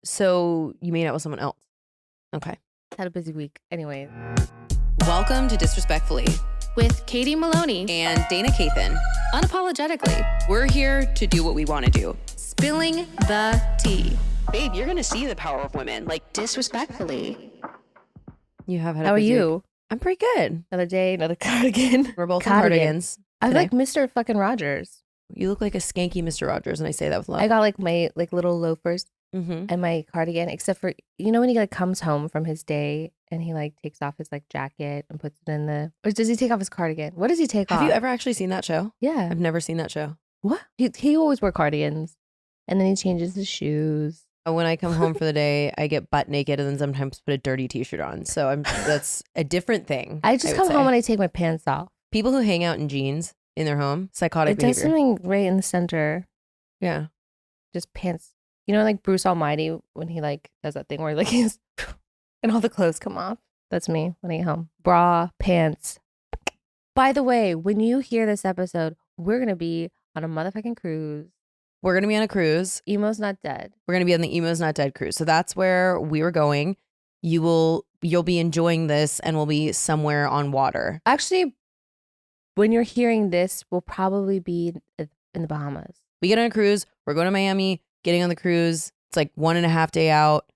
So you made out with someone else. Okay. Had a busy week. Anyway. Welcome to Disrespectfully With Katie Maloney and Dana Cathan. Unapologetically. We're here to do what we want to do. Spilling the tea. Babe, you're going to see the power of women. Like, Disrespectfully. you have had How are you? I'm pretty good. Another day, another cardigan. We're both in cardigans. I today. like Mr. fucking Rogers. You look like a skanky Mr. Rogers, and I say that with love. I got like my like little loafers Mm-hmm. and my cardigan, except for, you know, when he like comes home from his day and he like takes off his like jacket and puts it in the, or does he take off his cardigan? What does he take off? Have you ever actually seen that show? Yeah. I've never seen that show. What? He always wear cardigans and then he changes his shoes. When I come home for the day, I get butt naked and then sometimes put a dirty t-shirt on. So that's a different thing. I just come home and I take my pants off. People who hang out in jeans in their home, psychotic It does behavior. something right in the center. Yeah. Just pants. You know, like Bruce Almighty when he like does that thing where like he's and all the clothes come off. That's me when I get home. Bra, pants. By the way, when you hear this episode, we're gonna be on a motherfucking cruise. We're going to be on a cruise. Emo's not dead. We're going to be on the Emo's Not Dead cruise. So that's where we were going. You'll be enjoying this and we'll be somewhere on water. Actually, when you're hearing this, we'll probably be in the Bahamas. We get on a cruise. We're going to Miami, getting on the cruise. It's like 1.5 day out,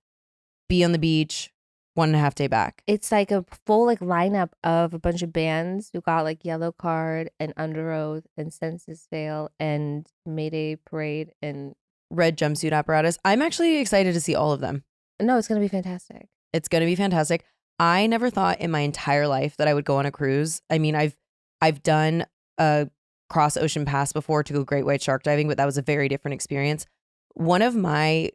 be on the beach, 1.5 day back. It's like a full like lineup of a bunch of bands who got like Yellow Card and Under Oath and Census Fail and Mayday Parade and Red jumpsuit apparatus. I'm actually excited to see all of them. no, it's gonna be fantastic. It's going to be fantastic. I never thought in my entire life that I would go on a cruise. I mean, I've done a cross ocean pass before to go great white shark diving, but that was a very different experience. One of my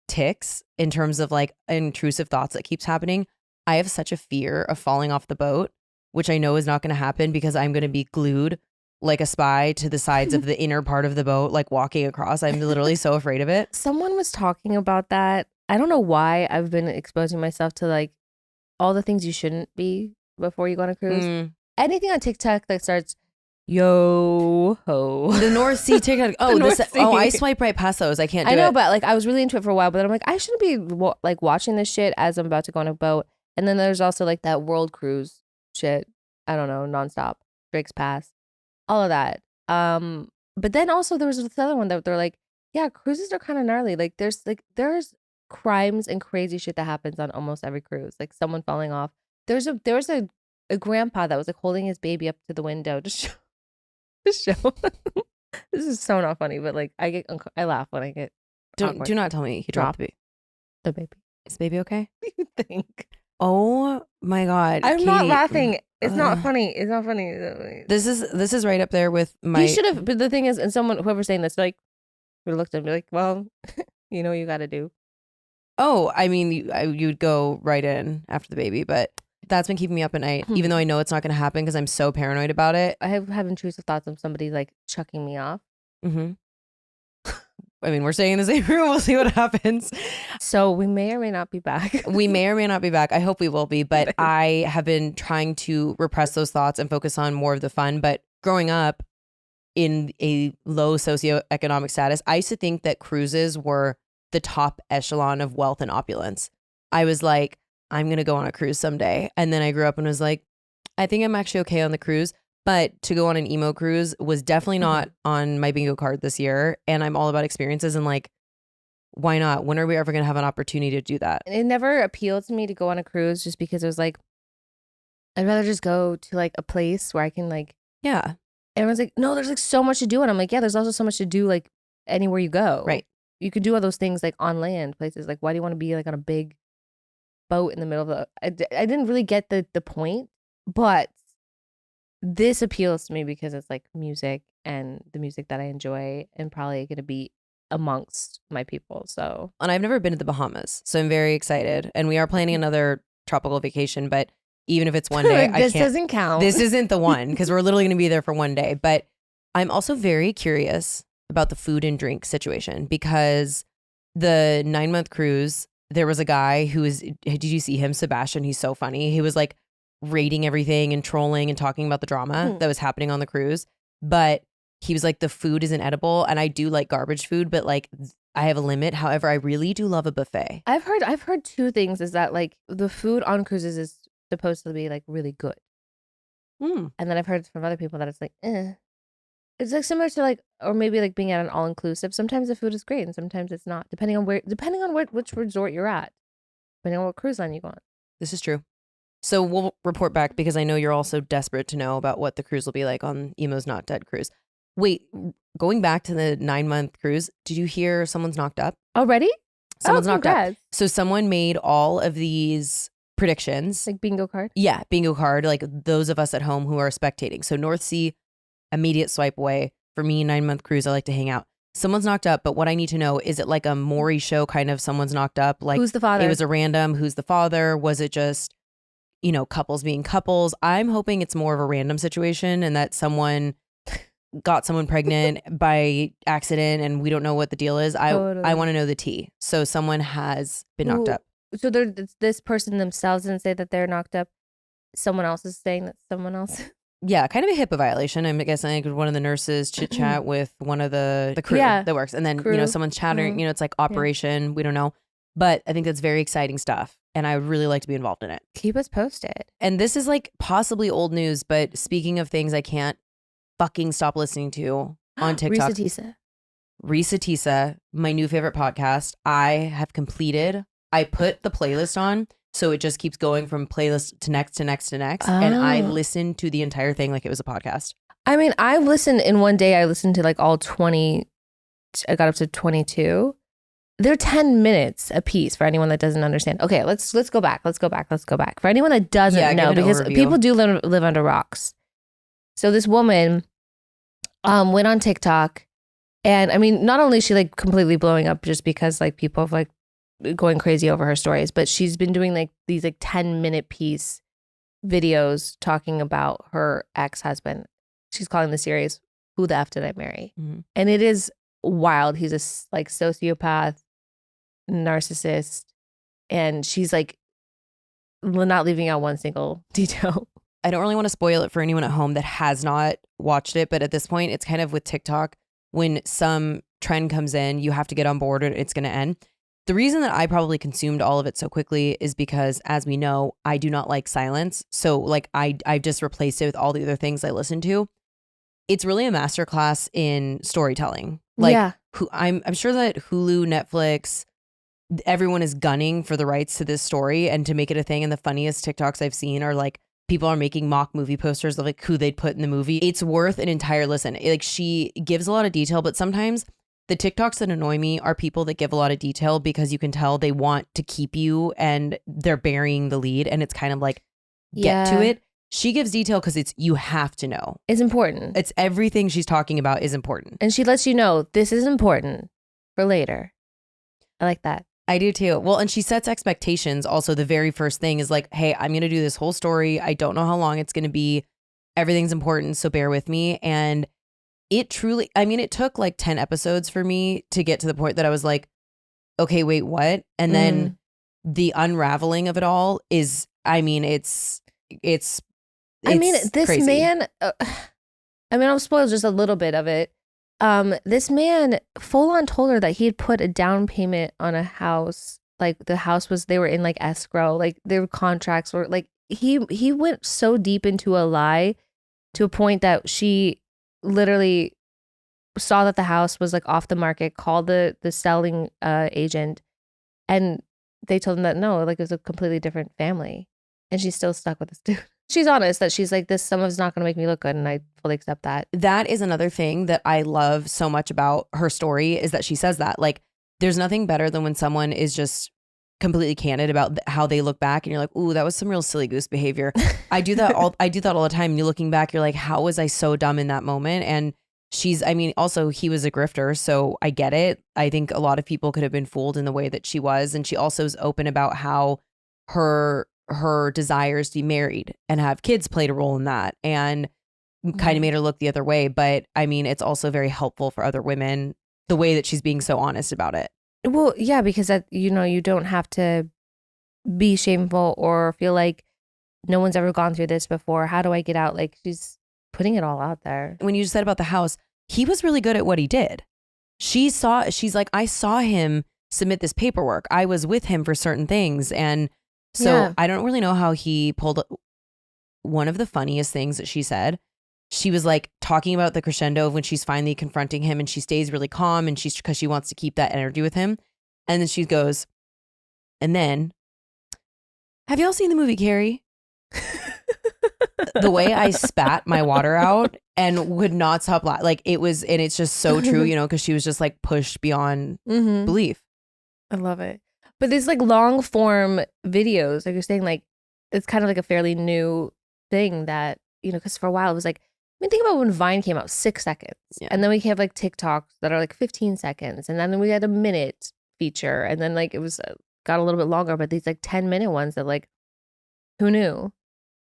ticks in terms of like intrusive thoughts that keeps happening, I have such a fear of falling off the boat, which I know is not going to happen because I'm going to be glued like a spy to the sides of the inner part of the boat, like walking across. I'm literally so afraid of it. Someone was talking about that. I don't know why I've been exposing myself to like all the things you shouldn't be before you go on a cruise. Anything on TikTok that starts yo ho. The North Sea TikTok. Oh, North Sea. I swipe right past those. I can't do it. I know, but like I was really into it for a while, but then I'm like, I shouldn't be like watching this shit as I'm about to go on a boat. And then there's also like that world cruise shit. I don't know, nonstop. Drake's Pass. All of that. But then also there was this other one that they're like, yeah, cruises are kind of gnarly. Like there's crimes and crazy shit that happens on almost every cruise. Like someone falling off. There was a grandpa that was like holding his baby up to the window to show. This is so not funny, but like I laugh when I get. Do not tell me he dropped the baby. Is the baby okay? What do you think? Oh my God. I'm Katie, not laughing. It's not funny. It's not funny. This is right up there with my. He should have. But the thing is, and whoever's saying this, like, we looked at him, be like, well, you know what you got to do. Oh, I mean, you'd go right in after the baby, but that's been keeping me up at night, even though I know it's not going to happen because I'm so paranoid about it. I have intrusive thoughts of somebody like chucking me off. Mm-hmm. I mean, we're staying in the same room. We'll see what happens. So we may or may not be back. We may or may not be back. I hope we will be, but I have been trying to repress those thoughts and focus on more of the fun. But growing up in a low socioeconomic status, I used to think that cruises were the top echelon of wealth and opulence. I was like, I'm going to go on a cruise someday. And then I grew up and was like, I think I'm actually okay on the cruise. But to go on an emo cruise was definitely not on my bingo card this year. And I'm all about experiences and like, why not? When are we ever going to have an opportunity to do that? It never appealed to me to go on a cruise just because it was like, I'd rather just go to like a place where I can like, yeah. Everyone's like, no, there's like so much to do. And I'm like, yeah, there's also so much to do like anywhere you go. Right. You can do all those things like on land places. Like, why do you want to be like on a big boat in the middle of the, I didn't really get the point, but this appeals to me because it's like music and the music that I enjoy and probably going to be amongst my people. So, and I've never been to the Bahamas, so I'm very excited. And we are planning another tropical vacation, but even if it's one day, this doesn't count. This isn't the one because we're literally going to be there for one day. But I'm also very curious about the food and drink situation because the 9-month cruise, there was a guy who was, did you see him, Sebastian? He's so funny. He was like rating everything and trolling and talking about the drama that was happening on the cruise. But he was like, the food isn't edible. And I do like garbage food, but like I have a limit. However, I really do love a buffet. I've heard two things is that like the food on cruises is supposed to be like really good. And then I've heard from other people that it's like, eh. It's like similar to like, or maybe like being at an all inclusive. Sometimes the food is great and sometimes it's not, depending on which resort you're at, depending on what cruise line you go on. This is true. So we'll report back because I know you're also desperate to know about what the cruise will be like on Emo's Not Dead cruise. Wait, going back to the 9-month cruise, did you hear someone's knocked up? Already? Someone's knocked up. So someone made all of these predictions. Like bingo card? Yeah, bingo card. Like those of us at home who are spectating. So North Sea, immediate swipe away. For me, 9-month cruise, I like to hang out. Someone's knocked up, but what I need to know, is it like a Maury show kind of someone's knocked up? Like who's the father? It was a random, who's the father? Was it just, couples being couples? I'm hoping it's more of a random situation and that someone got someone pregnant by accident and we don't know what the deal is. I want to know the tea. So someone has been knocked up. So this person themselves didn't say that they're knocked up. Someone else is saying that someone else. Yeah, kind of a HIPAA violation. I'm guessing one of the nurses chit chat with one of the crew that works. And then, someone's chattering, it's like operation. We don't know. But I think that's very exciting stuff. And I would really like to be involved in it. Keep us posted. And this is like possibly old news, but speaking of things I can't fucking stop listening to on TikTok. Reesa Teesa, my new favorite podcast. I have completed. I put the playlist on, so it just keeps going from playlist to next to next to next. And I listened to the entire thing like it was a podcast. I mean, I've listened in one day. I listened to like all 20. I got up to 22. They're 10 minutes a piece for anyone that doesn't understand. Okay, let's go back. Let's go back. For anyone that doesn't know, because people do live under rocks. So this woman went on TikTok, and I mean, not only is she like completely blowing up just because like people have like going crazy over her stories, but she's been doing like these like 10-minute piece videos talking about her ex-husband. She's calling the series "Who the F Did I Marry?" And it is wild. He's a like sociopath, narcissist, and she's like not leaving out one single detail. I don't really want to spoil it for anyone at home that has not watched it, but at this point, it's kind of with TikTok, when some trend comes in, you have to get on board or it's going to end. The reason that I probably consumed all of it so quickly is because, as we know, I do not like silence. So like I've just replaced it with all the other things I listen to. It's really a masterclass in storytelling. Like I'm sure that Hulu, Netflix, everyone is gunning for the rights to this story and to make it a thing. And the funniest TikToks I've seen are like, people are making mock movie posters of like who they'd put in the movie. It's worth an entire listen. Like she gives a lot of detail, but sometimes the TikToks that annoy me are people that give a lot of detail because you can tell they want to keep you and they're burying the lead. And it's kind of like, get to it. She gives detail because it's, you have to know. It's important. It's everything she's talking about is important. And she lets you know this is important for later. I like that. I do too. Well, and she sets expectations. Also, the very first thing is like, hey, I'm going to do this whole story. I don't know how long it's going to be. Everything's important, so bear with me. And it truly, I mean, it took like 10 episodes for me to get to the point that I was like, okay, wait, what? And then the unraveling of it all is, I mean, it's I mean, this crazy. man, I mean, I'll spoil just a little bit of it. This man full on told her that he had put a down payment on a house. Like the house was, they were in like escrow, like their contracts were like, he went so deep into a lie to a point that she literally saw that the house was like off the market, called the selling agent, and they told him that no, like it was a completely different family. And she's still stuck with this dude. She's honest that she's like, this sum is not going to make me look good. And I fully accept that. That is another thing that I love so much about her story is that she says that. Like, there's nothing better than when someone is just completely candid about how they look back and you're like, ooh, that was some real silly goose behavior. I do that all the time. You're looking back, you're like, how was I so dumb in that moment? And I mean, also he was a grifter, so I get it. I think a lot of people could have been fooled in the way that she was. And she also is open about how her desires to be married and have kids played a role in that and kind of made her look the other way. But I mean, it's also very helpful for other women, the way that she's being so honest about it. Well, yeah, because that, you don't have to be shameful or feel like no one's ever gone through this before. How do I get out? Like she's putting it all out there. When you said about the house, he was really good at what he did. she's like, I saw him submit this paperwork. I was with him for certain things. And so I don't really know how he pulled. One of the funniest things that she said, she was like talking about the crescendo of when she's finally confronting him and she stays really calm and because she wants to keep that energy with him. And then she goes, and then, have y'all seen the movie Carrie? The way I spat my water out and would not stop laughing. Like it was, and it's just so true, you know, because she was just like pushed beyond belief. I love it. But these like long form videos, like you're saying, like it's kind of like a fairly new thing that, you know, because for a while it was like, I mean, think about when Vine came out, 6 seconds. Yeah. And then we have like TikToks that are like 15 seconds. And then we had a minute feature. And then like it was got a little bit longer, but these like 10-minute ones that like, who knew?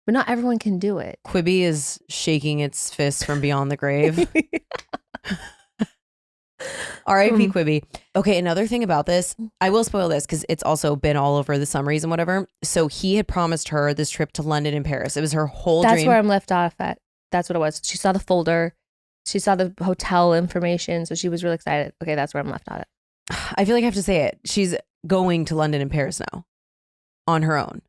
But not everyone can do it. Quibi is shaking its fist from beyond the grave. R.I.P. Quibi. Okay, another thing about this, I will spoil this because it's also been all over the summaries and whatever. So he had promised her this trip to London and Paris. It was her whole dream. That's where I'm left off at. That's what it was. She saw the folder. She saw the hotel information. So she was really excited. Okay, that's where I'm left on it. I feel like I have to say it. She's going to London and Paris now on her own.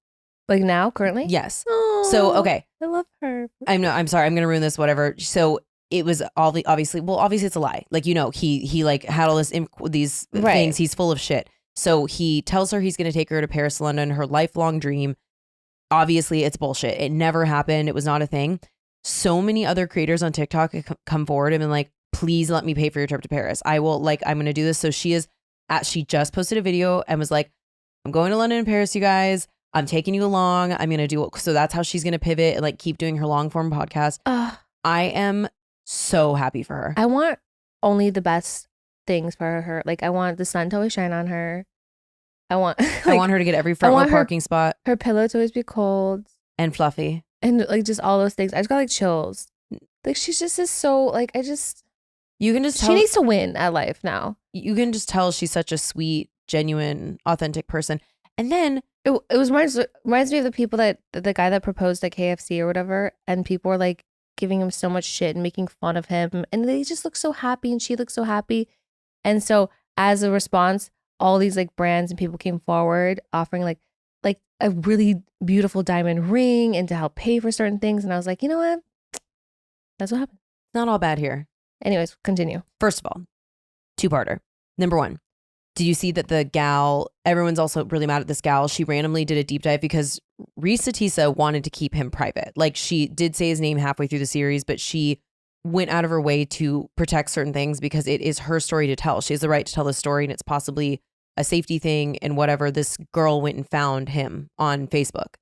Like now, currently? Yes. Oh, so, okay. I love her. I'm sorry. I'm going to ruin this, whatever. So it was obviously it's a lie. Like, you know, he like had all these things. He's full of shit. So he tells her he's going to take her to Paris, London, her lifelong dream. Obviously it's bullshit. It never happened. It was not a thing. So many other creators on TikTok come forward and been like, please let me pay for your trip to Paris. I'm going to do this. So she just posted a video and was like, I'm going to London and Paris, you guys. I'm taking you along. I'm going to do it. So that's how she's going to pivot and like keep doing her long form podcast. I am so happy for her. I want only the best things for her. Like I want the sun to always shine on her. I want her to get every front row parking spot. Her pillow to always be cold. And fluffy. And like just all those things. I just got like chills. Like she's just is so like you can just tell she needs to win at life now. You can just tell she's such a sweet, genuine, authentic person. And then it reminds me of the people the guy that proposed at KFC or whatever, and people were like giving him so much shit and making fun of him, and they just look so happy and she looks so happy. And so as a response, all these like brands and people came forward offering like a really beautiful diamond ring and to help pay for certain things. And I was like, you know what? That's what happened. Not all bad here. Anyways, continue. First of all, two-parter. Number one, did you see that the gal, everyone's also really mad at this gal. She randomly did a deep dive because Reesa Teesa wanted to keep him private. Like she did say his name halfway through the series, but she went out of her way to protect certain things because it is her story to tell. She has the right to tell the story and it's possibly a safety thing and whatever. This girl went and found him on Facebook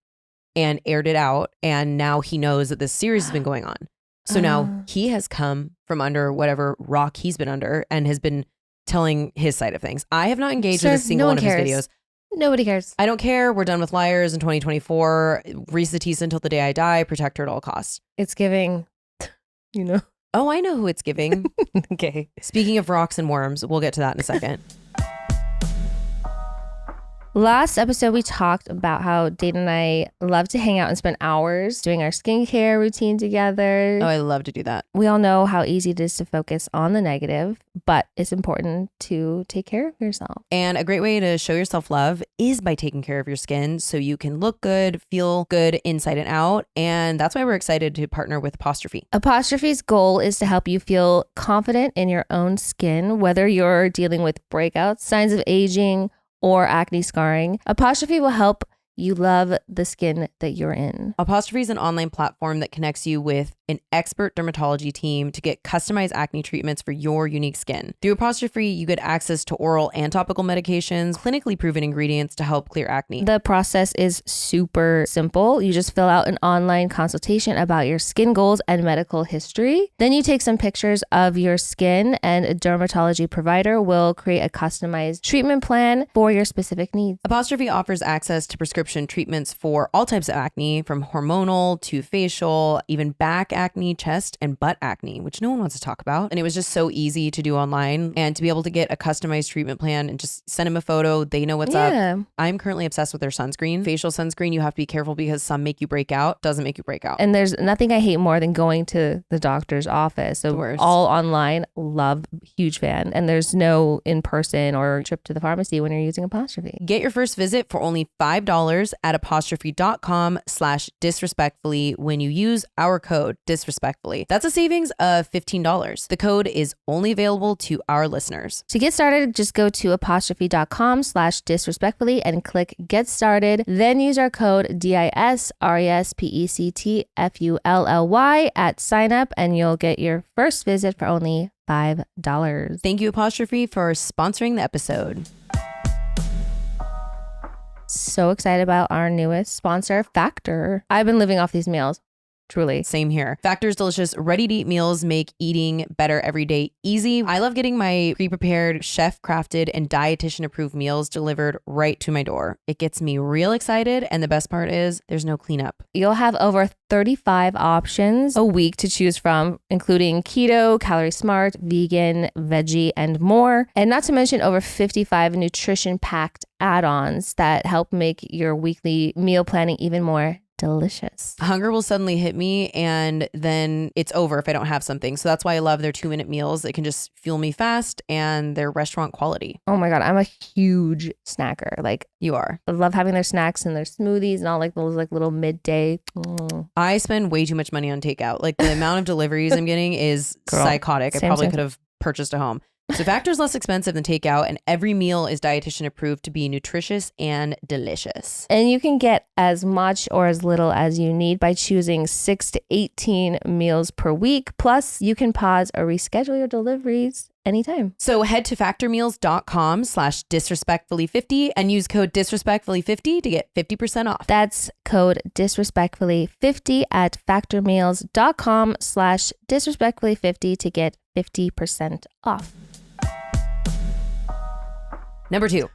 and aired it out. And now he knows that this series has been going on. So now he has come from under whatever rock he's been under and has been telling his side of things. I have not engaged with a single one of his videos. Nobody cares. I don't care. We're done with liars in 2024. Reesa Teesa until the day I die. Protect her at all costs. It's giving, you know. Oh, I know who it's giving. Okay. Speaking of rocks and worms, we'll get to that in a second. Last episode, we talked about how Dayton and I love to hang out and spend hours doing our skincare routine together. Oh, I love to do that. We all know how easy it is to focus on the negative, but it's important to take care of yourself. And a great way to show yourself love is by taking care of your skin so you can look good, feel good inside and out. And that's why we're excited to partner with Apostrophe. Apostrophe's goal is to help you feel confident in your own skin, whether you're dealing with breakouts, signs of aging, or acne scarring. Apostrophe will help you love the skin that you're in. Apostrophe is an online platform that connects you with an expert dermatology team to get customized acne treatments for your unique skin. Through Apostrophe, you get access to oral and topical medications, clinically proven ingredients to help clear acne. The process is super simple. You just fill out an online consultation about your skin goals and medical history. Then you take some pictures of your skin and a dermatology provider will create a customized treatment plan for your specific needs. Apostrophe offers access to prescription prescription treatments for all types of acne, from hormonal to facial, even back acne, chest and butt acne, which no one wants to talk about. And it was just so easy to do online and to be able to get a customized treatment plan and just send them a photo. They know what's up. I'm currently obsessed with their sunscreen. Facial sunscreen, you have to be careful because some make you break out, doesn't make you break out. And there's nothing I hate more than going to the doctor's office. So all online, love, huge fan. And there's no in-person or trip to the pharmacy when you're using Apostrophe. Get your first visit for only $5 at apostrophe.com/disrespectfully when you use our code disrespectfully. That's a savings of $15. The code is only available to our listeners. To get started, just go to apostrophe.com/disrespectfully and click get started. Then use our code DISRESPECTFULLY at sign up and you'll get your first visit for only $5. Thank you, Apostrophe, for sponsoring the episode. So excited about our newest sponsor, Factor. I've been living off these meals. Truly. Same here. Factor's delicious, ready-to-eat meals make eating better every day easy. I love getting my pre-prepared, chef-crafted, and dietitian-approved meals delivered right to my door. It gets me real excited, and the best part is there's no cleanup. You'll have over 35 options a week to choose from, including keto, calorie smart, vegan, veggie, and more. And not to mention over 55 nutrition-packed add-ons that help make your weekly meal planning even more delicious. Hunger will suddenly hit me and then it's over if I don't have something. So that's why I love their 2-minute meals. It can just fuel me fast and they're restaurant quality. Oh my God, I'm a huge snacker. Like you are. I love having their snacks and their smoothies and all like those like little midday. I spend way too much money on takeout. Like the amount of deliveries I'm getting is psychotic. I probably could have purchased a home. So Factor's less expensive than takeout, and every meal is dietitian approved to be nutritious and delicious. And you can get as much or as little as you need by choosing 6 to 18 meals per week. Plus, you can pause or reschedule your deliveries anytime. So head to factormeals.com/disrespectfully50 and use code disrespectfully50 to get 50% off. That's code disrespectfully50 at factormeals.com/disrespectfully50 to get 50% off. Number 2,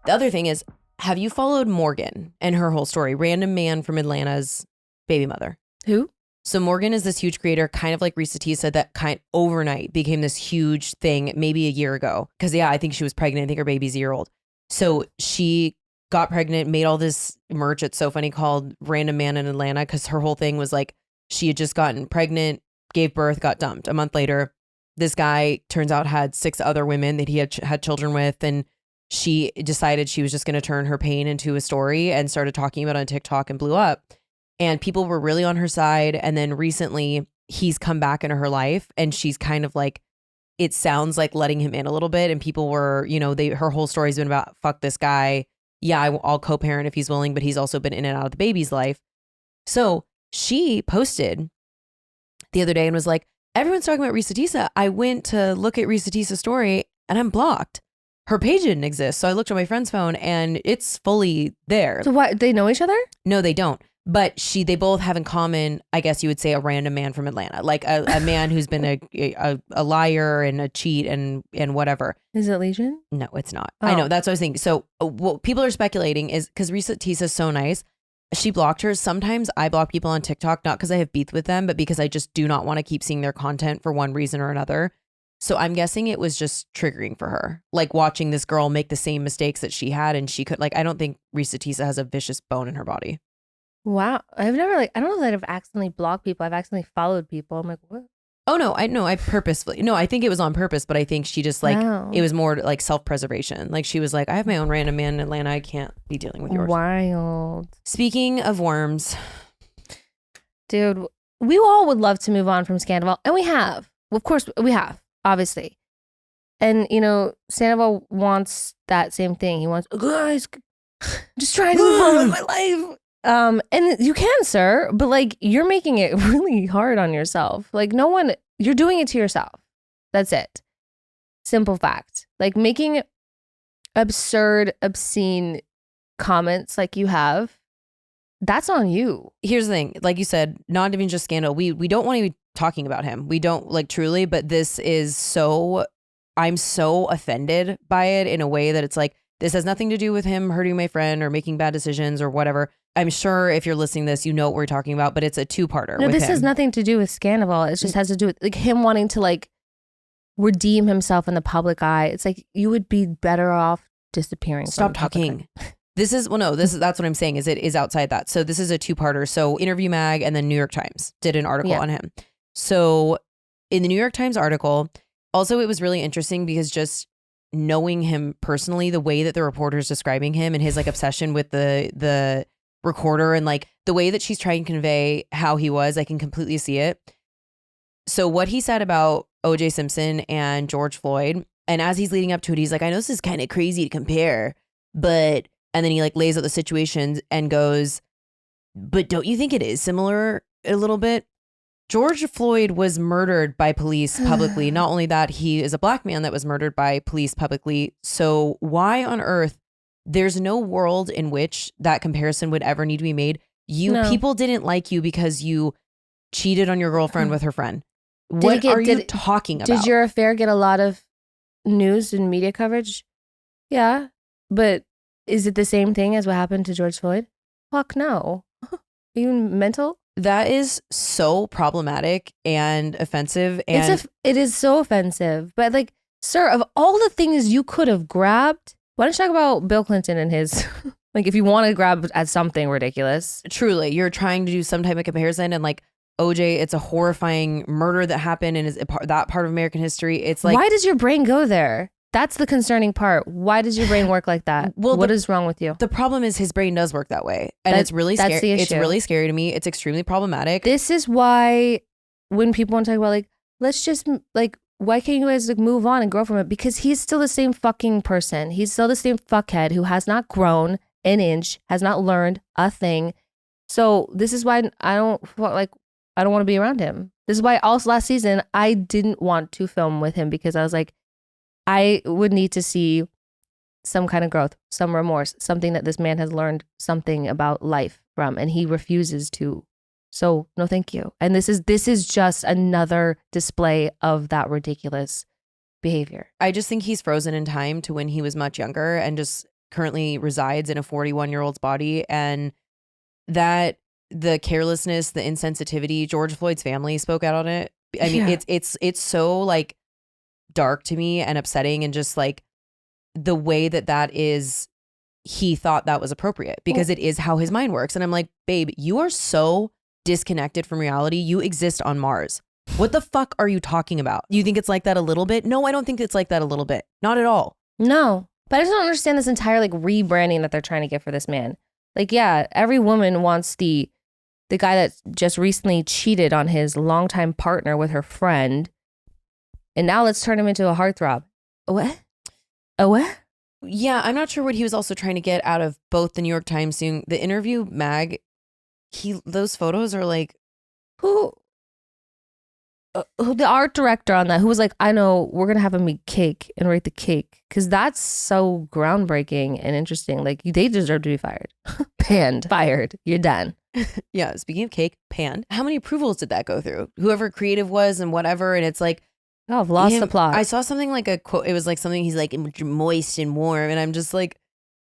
the other thing is, have you followed Morgan and her whole story? Random man from Atlanta's baby mother. Who? So Morgan is this huge creator, kind of like Reesa Teesa, that overnight became this huge thing maybe a year ago. Because I think she was pregnant. I think her baby's a year old. So she got pregnant, made all this merch. It's so funny, called Random Man in Atlanta, because her whole thing was like she had just gotten pregnant, gave birth, got dumped. A month later, this guy turns out had 6 other women that he had children with, and she decided she was just going to turn her pain into a story and started talking about it on TikTok and blew up. And people were really on her side. And then recently he's come back into her life and she's kind of like, it sounds like letting him in a little bit. And people were, her whole story's been about, fuck this guy. Yeah, I'll co-parent if he's willing, but he's also been in and out of the baby's life. So she posted the other day and was like, everyone's talking about Reesa Teesa. I went to look at Reesa Teesa's story and I'm blocked. Her page didn't exist. So I looked at my friend's phone and it's fully there. So what, they know each other? No, they don't. But they both have in common, I guess you would say, a random man from Atlanta, like a man who's been a liar and a cheat and whatever. Is it Legion? No, it's not. Oh. I know. That's what I was thinking. So what people are speculating is because Reesa Teesa is so nice. She blocked her. Sometimes I block people on TikTok, not because I have beef with them, but because I just do not want to keep seeing their content for one reason or another. So I'm guessing it was just triggering for her, like watching this girl make the same mistakes that she had. And she could, I don't think Reesa Teesa has a vicious bone in her body. Wow. I've never, I don't know that I've accidentally blocked people. I've accidentally followed people. I'm like, what? Oh, no, I purposefully, no, I think it was on purpose, but I think she just Wow. It was more like self-preservation. Like she was like, I have my own random man in Atlanta. I can't be dealing with yours. Wild. Speaking of worms. Dude, we all would love to move on from Sandoval. And we have. Well, of course, we have, obviously. And, Sandoval wants that same thing. He wants, guys, just trying to move on with my life. And you can, sir, but you're making it really hard on yourself. You're doing it to yourself. That's it. Simple fact. Making absurd, obscene comments like you have, that's on you. Here's the thing. Like you said, not even just scandal. We don't want to be talking about him. We don't truly, but this is I'm so offended by it in a way that it's This has nothing to do with him hurting my friend or making bad decisions or whatever. I'm sure if you're listening to this, you know what we're talking about, but it's a two-parter. No, with this him. has nothing to do with Sandoval. It just has to do with like him wanting to like redeem himself in the public eye. It's like you would be better off disappearing. Stop talking. That's what I'm saying is it is outside that. So this is a two-parter. So Interview Mag and then New York Times did an article on him. So in the New York Times article, also it was really interesting because just knowing him personally, the way that the reporter is describing him and his like obsession with the recorder and like the way that she's trying to convey how he was, I can completely see it. So what he said about O.J. Simpson and George Floyd, and as he's leading up to it, he's like, I know this is kind of crazy to compare, but, and then he like lays out the situations and goes, but don't you think it is similar a little bit? George Floyd was murdered by police publicly. Not only that, he is a black man that was murdered by police publicly. So why on earth, there's no world in which that comparison would ever need to be made. People didn't like you because you cheated on your girlfriend with her friend. What are you talking about? Did your affair get a lot of news and media coverage? Yeah. But is it the same thing as what happened to George Floyd? Fuck no. Are you mental? That is so problematic and offensive. And it is so offensive. But like, sir, of all the things you could have grabbed, why don't you talk about Bill Clinton and his, like if you want to grab at something ridiculous. Truly, you're trying to do some type of comparison and like OJ, it's a horrifying murder that happened and is that part of American history. It's like, why does your brain go there? That's the concerning part. Why does your brain work like that? Well, what is wrong with you? The problem is his brain does work that way. And it's really scary. It's really scary to me. It's extremely problematic. This is why when people want to talk about like, let's just like, why can't you guys like move on and grow from it? Because he's still the same fucking person. He's still the same fuckhead who has not grown an inch, has not learned a thing. So this is why I don't want to be around him. This is why also last season, I didn't want to film with him because I was like, I would need to see some kind of growth, some remorse, something that this man has learned something about life from, and he refuses to. So no, thank you. And this is just another display of that ridiculous behavior. I just think he's frozen in time to when he was much younger and just currently resides in a 41-year-old's body. And that the carelessness, the insensitivity, George Floyd's family spoke out on it. I mean, it's so like dark to me and upsetting, and just like the way that is, he thought that was appropriate because it is how his mind works. And I'm like, babe, you are so disconnected from reality. You exist on Mars. What the fuck are you talking about? You think it's like that a little bit? No, I don't think it's like that a little bit. Not at all. No, but I just don't understand this entire like rebranding that they're trying to get for this man. Like, yeah, every woman wants the guy that just recently cheated on his longtime partner with her friend. And now let's turn him into a heartthrob. What? A what? Yeah, I'm not sure what he was also trying to get out of both the New York Times soon. The Interview Mag, those photos are like, who the art director on that, who was like, I know, we're going to have him make cake and rate the cake. Because that's so groundbreaking and interesting. Like, they deserve to be fired. Panned. Fired. You're done. Yeah, speaking of cake, panned. How many approvals did that go through? Whoever creative was and whatever. And it's like, oh, I've lost the plot. I saw something like a quote. It was like something he's like moist and warm. And I'm just like,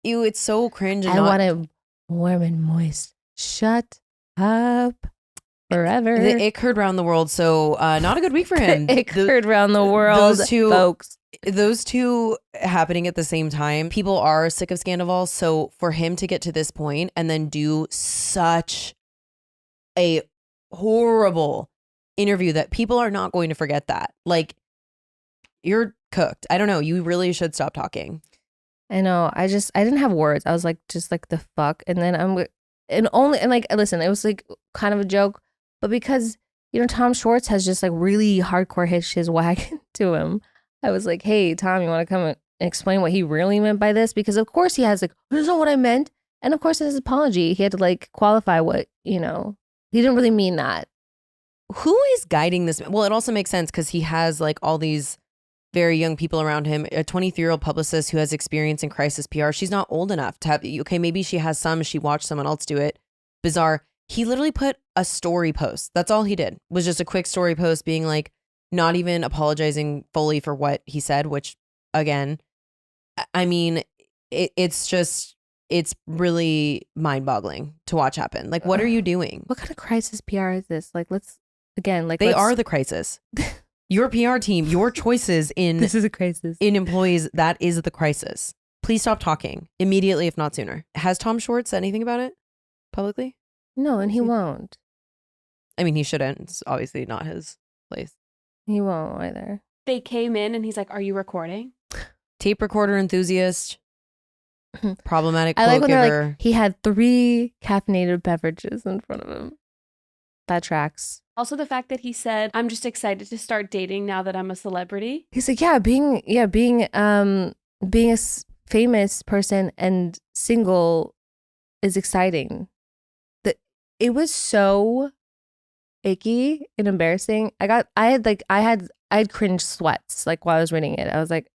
ew, it's so cringe. And I want it warm and moist. Shut up. Forever. The ick heard around the world. So not a good week for him. Ick heard around the world, folks. Those two happening at the same time. People are sick of Sandoval. So for him to get to this point and then do such a horrible interview that people are not going to forget that. Like, you're cooked. I don't know. You really should stop talking. I know. I didn't have words. I was like, just like the fuck. And then listen, it was like kind of a joke, but because, Tom Schwartz has just like really hardcore hitched his wagon to him. I was like, hey, Tom, you want to come and explain what he really meant by this? Because of course he has like, that's not what I meant. And of course in his apology, he had to like qualify what, he didn't really mean that. Who is guiding this? Well, it also makes sense because he has like all these very young people around him. A 23-year-old publicist who has experience in crisis PR. She's not old enough to have, okay, maybe she has some, she watched someone else do it. Bizarre. He literally put a story post. That's all he did, was just a quick story post being like, not even apologizing fully for what he said, which again, I mean, it's really mind-boggling to watch happen. Like, what are you doing? What kind of crisis PR is this? Like, They are the crisis. Your PR team, your choices in this is a crisis in employees, that is the crisis. Please stop talking immediately, if not sooner. Has Tom Schwartz said anything about it publicly? No, and he won't. I mean, he shouldn't. It's obviously not his place. He won't either. They came in and he's like, "Are you recording?" Tape recorder enthusiast, problematic I quote like when giver. they're like, he had 3 caffeinated beverages in front of him. That tracks. Also, the fact that he said, "I'm just excited to start dating now that I'm a celebrity." He's like, being a famous person and single is exciting. It was so icky and embarrassing. I had cringe sweats like while I was reading it. I was like,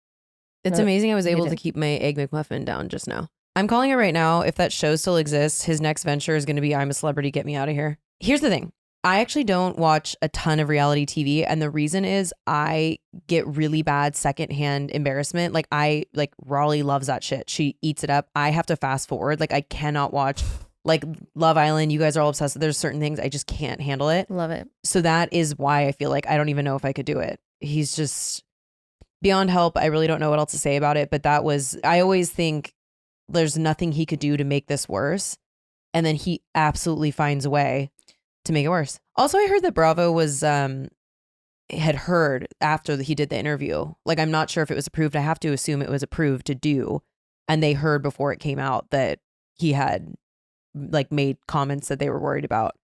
It's no, amazing I was you able to didn't. keep my Egg McMuffin down just now. I'm calling it right now. If that show still exists, his next venture is going to be I'm a Celebrity, Get Me Out of Here. Here's the thing. I actually don't watch a ton of reality TV. And the reason is I get really bad secondhand embarrassment. Like Raleigh loves that shit. She eats it up. I have to fast forward. Like I cannot watch like Love Island. You guys are all obsessed. There's certain things I just can't handle it. Love it. So that is why I feel like I don't even know if I could do it. He's just beyond help. I really don't know what else to say about it. But I always think there's nothing he could do to make this worse. And then he absolutely finds a way to make it worse. Also, I heard that Bravo had heard after he did the interview. Like, I'm not sure if it was approved. I have to assume it was approved to do. And they heard before it came out that he had like made comments that they were worried about.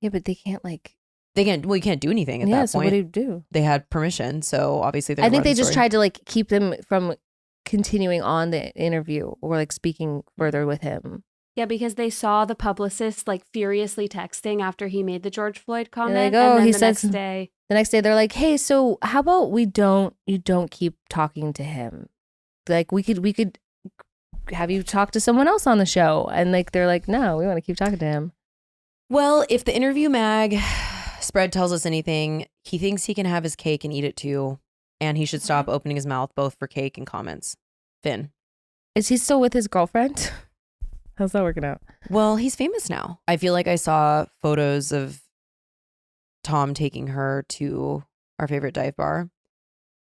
Yeah, but they can't you can't do anything at that point. So what do you do? They had permission. So obviously I think they just tried to like keep them from continuing on the interview or like speaking further with him. Yeah, because they saw the publicist like furiously texting after he made the George Floyd comment. Like, and then he the says next day. The next day they're like, "Hey, so how about you don't keep talking to him? Like we could have you talk to someone else on the show." And like they're like, "No, we want to keep talking to him." Well, if the interview mag spread tells us anything, he thinks he can have his cake and eat it too. And he should stop opening his mouth both for cake and comments. Finn. Is he still with his girlfriend? How's that working out? Well, he's famous now. I feel like I saw photos of Tom taking her to our favorite dive bar.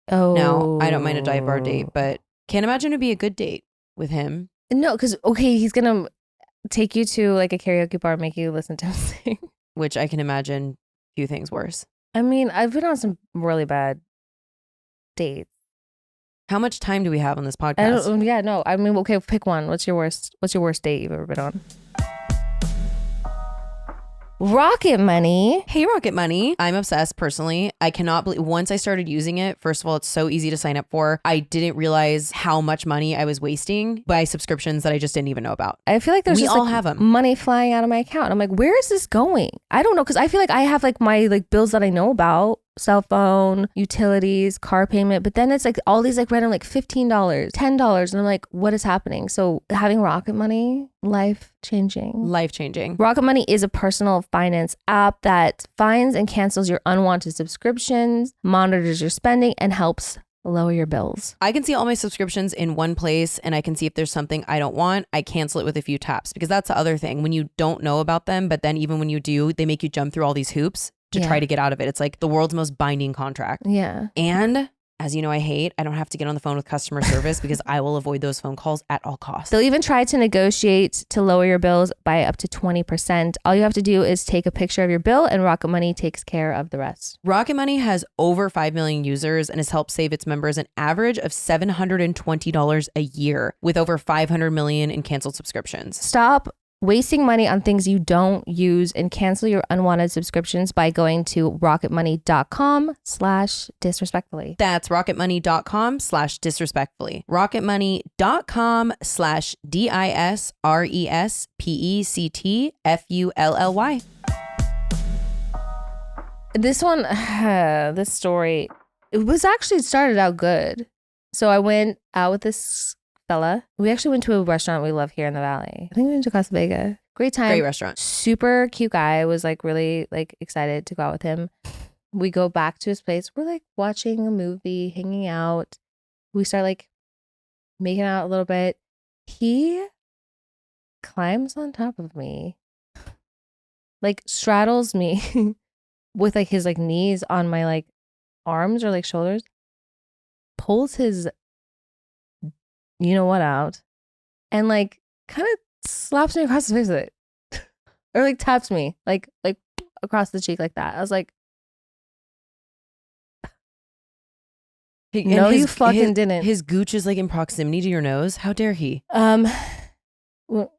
Oh. Now, I don't mind a dive bar date, but can't imagine it'd be a good date with him. No, because, okay, he's going to take you to like a karaoke bar and make you listen to him sing. Which I can imagine few things worse. I mean, I've been on some really bad dates. How much time do we have on this podcast? I mean, okay, pick one. What's your worst date you've ever been on? Rocket Money. Hey, Rocket Money. I'm obsessed personally. I cannot believe once I started using it, first of all, it's so easy to sign up for. I didn't realize how much money I was wasting by subscriptions that I just didn't even know about. I feel like we all have them. Money flying out of my account. I'm like, where is this going? I don't know, because I feel like I have like my like bills that I know about. Cell phone, utilities, car payment, but then it's like all these like random like $15, $10, and I'm like, what is happening? So having Rocket Money, life changing. Rocket Money is a personal finance app that finds and cancels your unwanted subscriptions, monitors your spending, and helps lower your bills. I can see all my subscriptions in one place, and I can see if there's something I don't want, I cancel it with a few taps, because that's the other thing. When you don't know about them, but then even when you do, they make you jump through all these hoops to try to get out of it. It's like the world's most binding contract. Yeah. And as you know, I don't have to get on the phone with customer service because I will avoid those phone calls at all costs. They'll even try to negotiate to lower your bills by up to 20%. All you have to do is take a picture of your bill and Rocket Money takes care of the rest. Rocket Money has over 5 million users and has helped save its members an average of $720 a year with over 500 million in canceled subscriptions. Stop wasting money on things you don't use and cancel your unwanted subscriptions by going to rocketmoney.com/disrespectfully. That's rocketmoney.com/disrespectfully. rocketmoney.com/disrespectfully. This one, this story, it was actually started out good. So I went out with this fella. We actually went to a restaurant we love here in the Valley. I think we went to Casa Vega. Great time. Great restaurant. Super cute guy. I was like really like excited to go out with him. We go back to his place. We're like watching a movie, hanging out. We start like making out a little bit. He climbs on top of me, like straddles me with like his like knees on my like arms or like shoulders, pulls his you know what out, and like kind of slaps me across the face with it. Or like taps me like across the cheek like that. I was like, no, you fucking didn't. His gooch is like in proximity to your nose. How dare he? Well,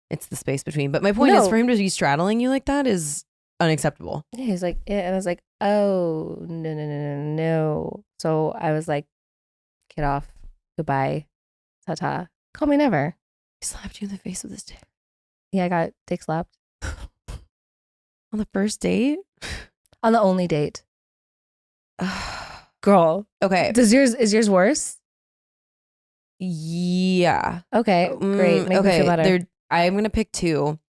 It's the space between. But my point is, No. for him to be straddling you like that is unacceptable. yeah, he's like, yeah, and I was like, oh no. So I was like, get off, goodbye, ta. Call me never. He slapped you in the face with his dick Yeah, I got dick slapped on the first date. on the only date. Girl, Okay. is yours worse? Yeah. Okay, great. Make me feel better. I'm gonna pick two, and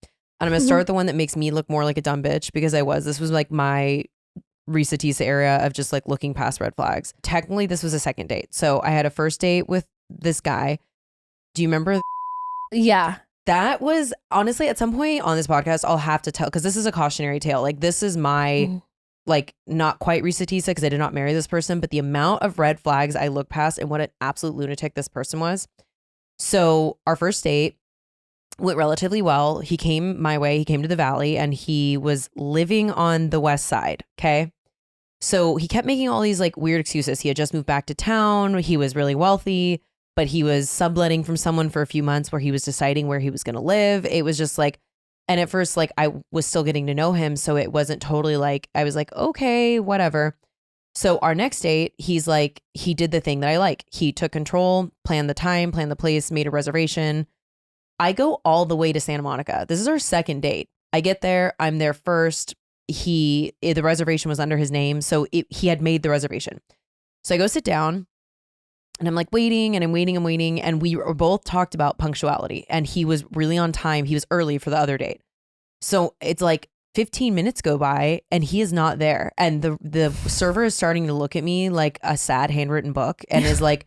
I'm gonna start with the one that makes me look more like a dumb bitch because this was like my Reesa Teesa era of just like looking past red flags. Technically, this was a second date. So I had a first date with this guy. Do you remember? Yeah. That was honestly at some point on this podcast, I'll have to tell because this is a cautionary tale. Like this is my like not quite Reesa Teesa because I did not marry this person, but the amount of red flags I looked past and what an absolute lunatic this person was. So our first date went relatively well. He came my way. He came to the Valley and he was living on the West Side. Okay. So he kept making all these like weird excuses. He had just moved back to town. He was really wealthy, but he was subletting from someone for a few months where he was deciding where he was going to live. It was just like, and at first, like I was still getting to know him. So it wasn't totally like, I was like, okay, whatever. So our next date, he's like, he did the thing that I like. He took control, planned the time, planned the place, made a reservation. I go all the way to Santa Monica. This is our second date. I get there. I'm there first. The reservation was under his name. So he had made the reservation. So I go sit down and I'm like waiting and I'm waiting. And we were both talked about punctuality and he was really on time. He was early for the other date. So it's like 15 minutes go by and he is not there. And the server is starting to look at me like a sad handwritten book and is like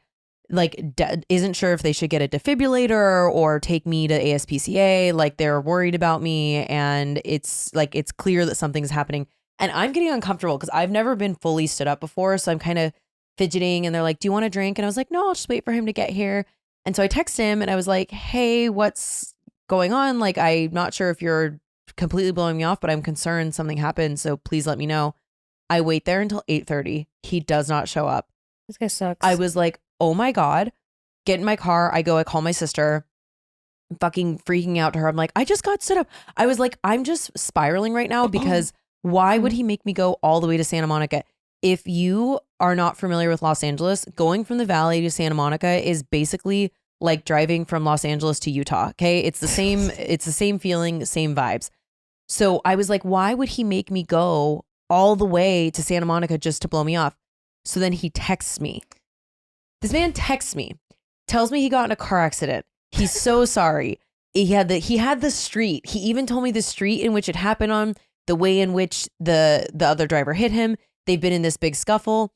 isn't sure if they should get a defibrillator or take me to ASPCA. Like they're worried about me and it's like, it's clear that something's happening. And I'm getting uncomfortable because I've never been fully stood up before. So I'm kind of fidgeting and they're like, do you want a drink? And I was like, no, I'll just wait for him to get here. And so I text him and I was like, hey, what's going on? Like, I'm not sure if you're completely blowing me off, but I'm concerned something happened. So please let me know. I wait there until 8:30. He does not show up. This guy sucks. I was like, oh my God, get in my car. I call my sister. I'm fucking freaking out to her. I'm like, I just got stood up. I was like, I'm just spiraling right now because why would he make me go all the way to Santa Monica? If you are not familiar with Los Angeles, going from the Valley to Santa Monica is basically like driving from Los Angeles to Utah. Okay. It's the same feeling, same vibes. So I was like, why would he make me go all the way to Santa Monica just to blow me off? So then he texts me. This man texts me, tells me he got in a car accident. He's so sorry. He had the street. He even told me the street in which it happened on, the way in which the other driver hit him. They've been in this big scuffle.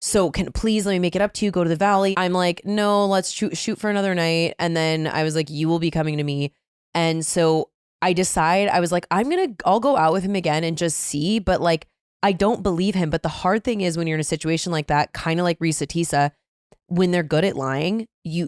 So please let me make it up to you. Go to the Valley. I'm like, no, let's shoot for another night. And then I was like, you will be coming to me. And so I was like, I'll go out with him again and just see. But like, I don't believe him. But the hard thing is when you're in a situation like that, kind of like Reesa Teesa, when they're good at lying,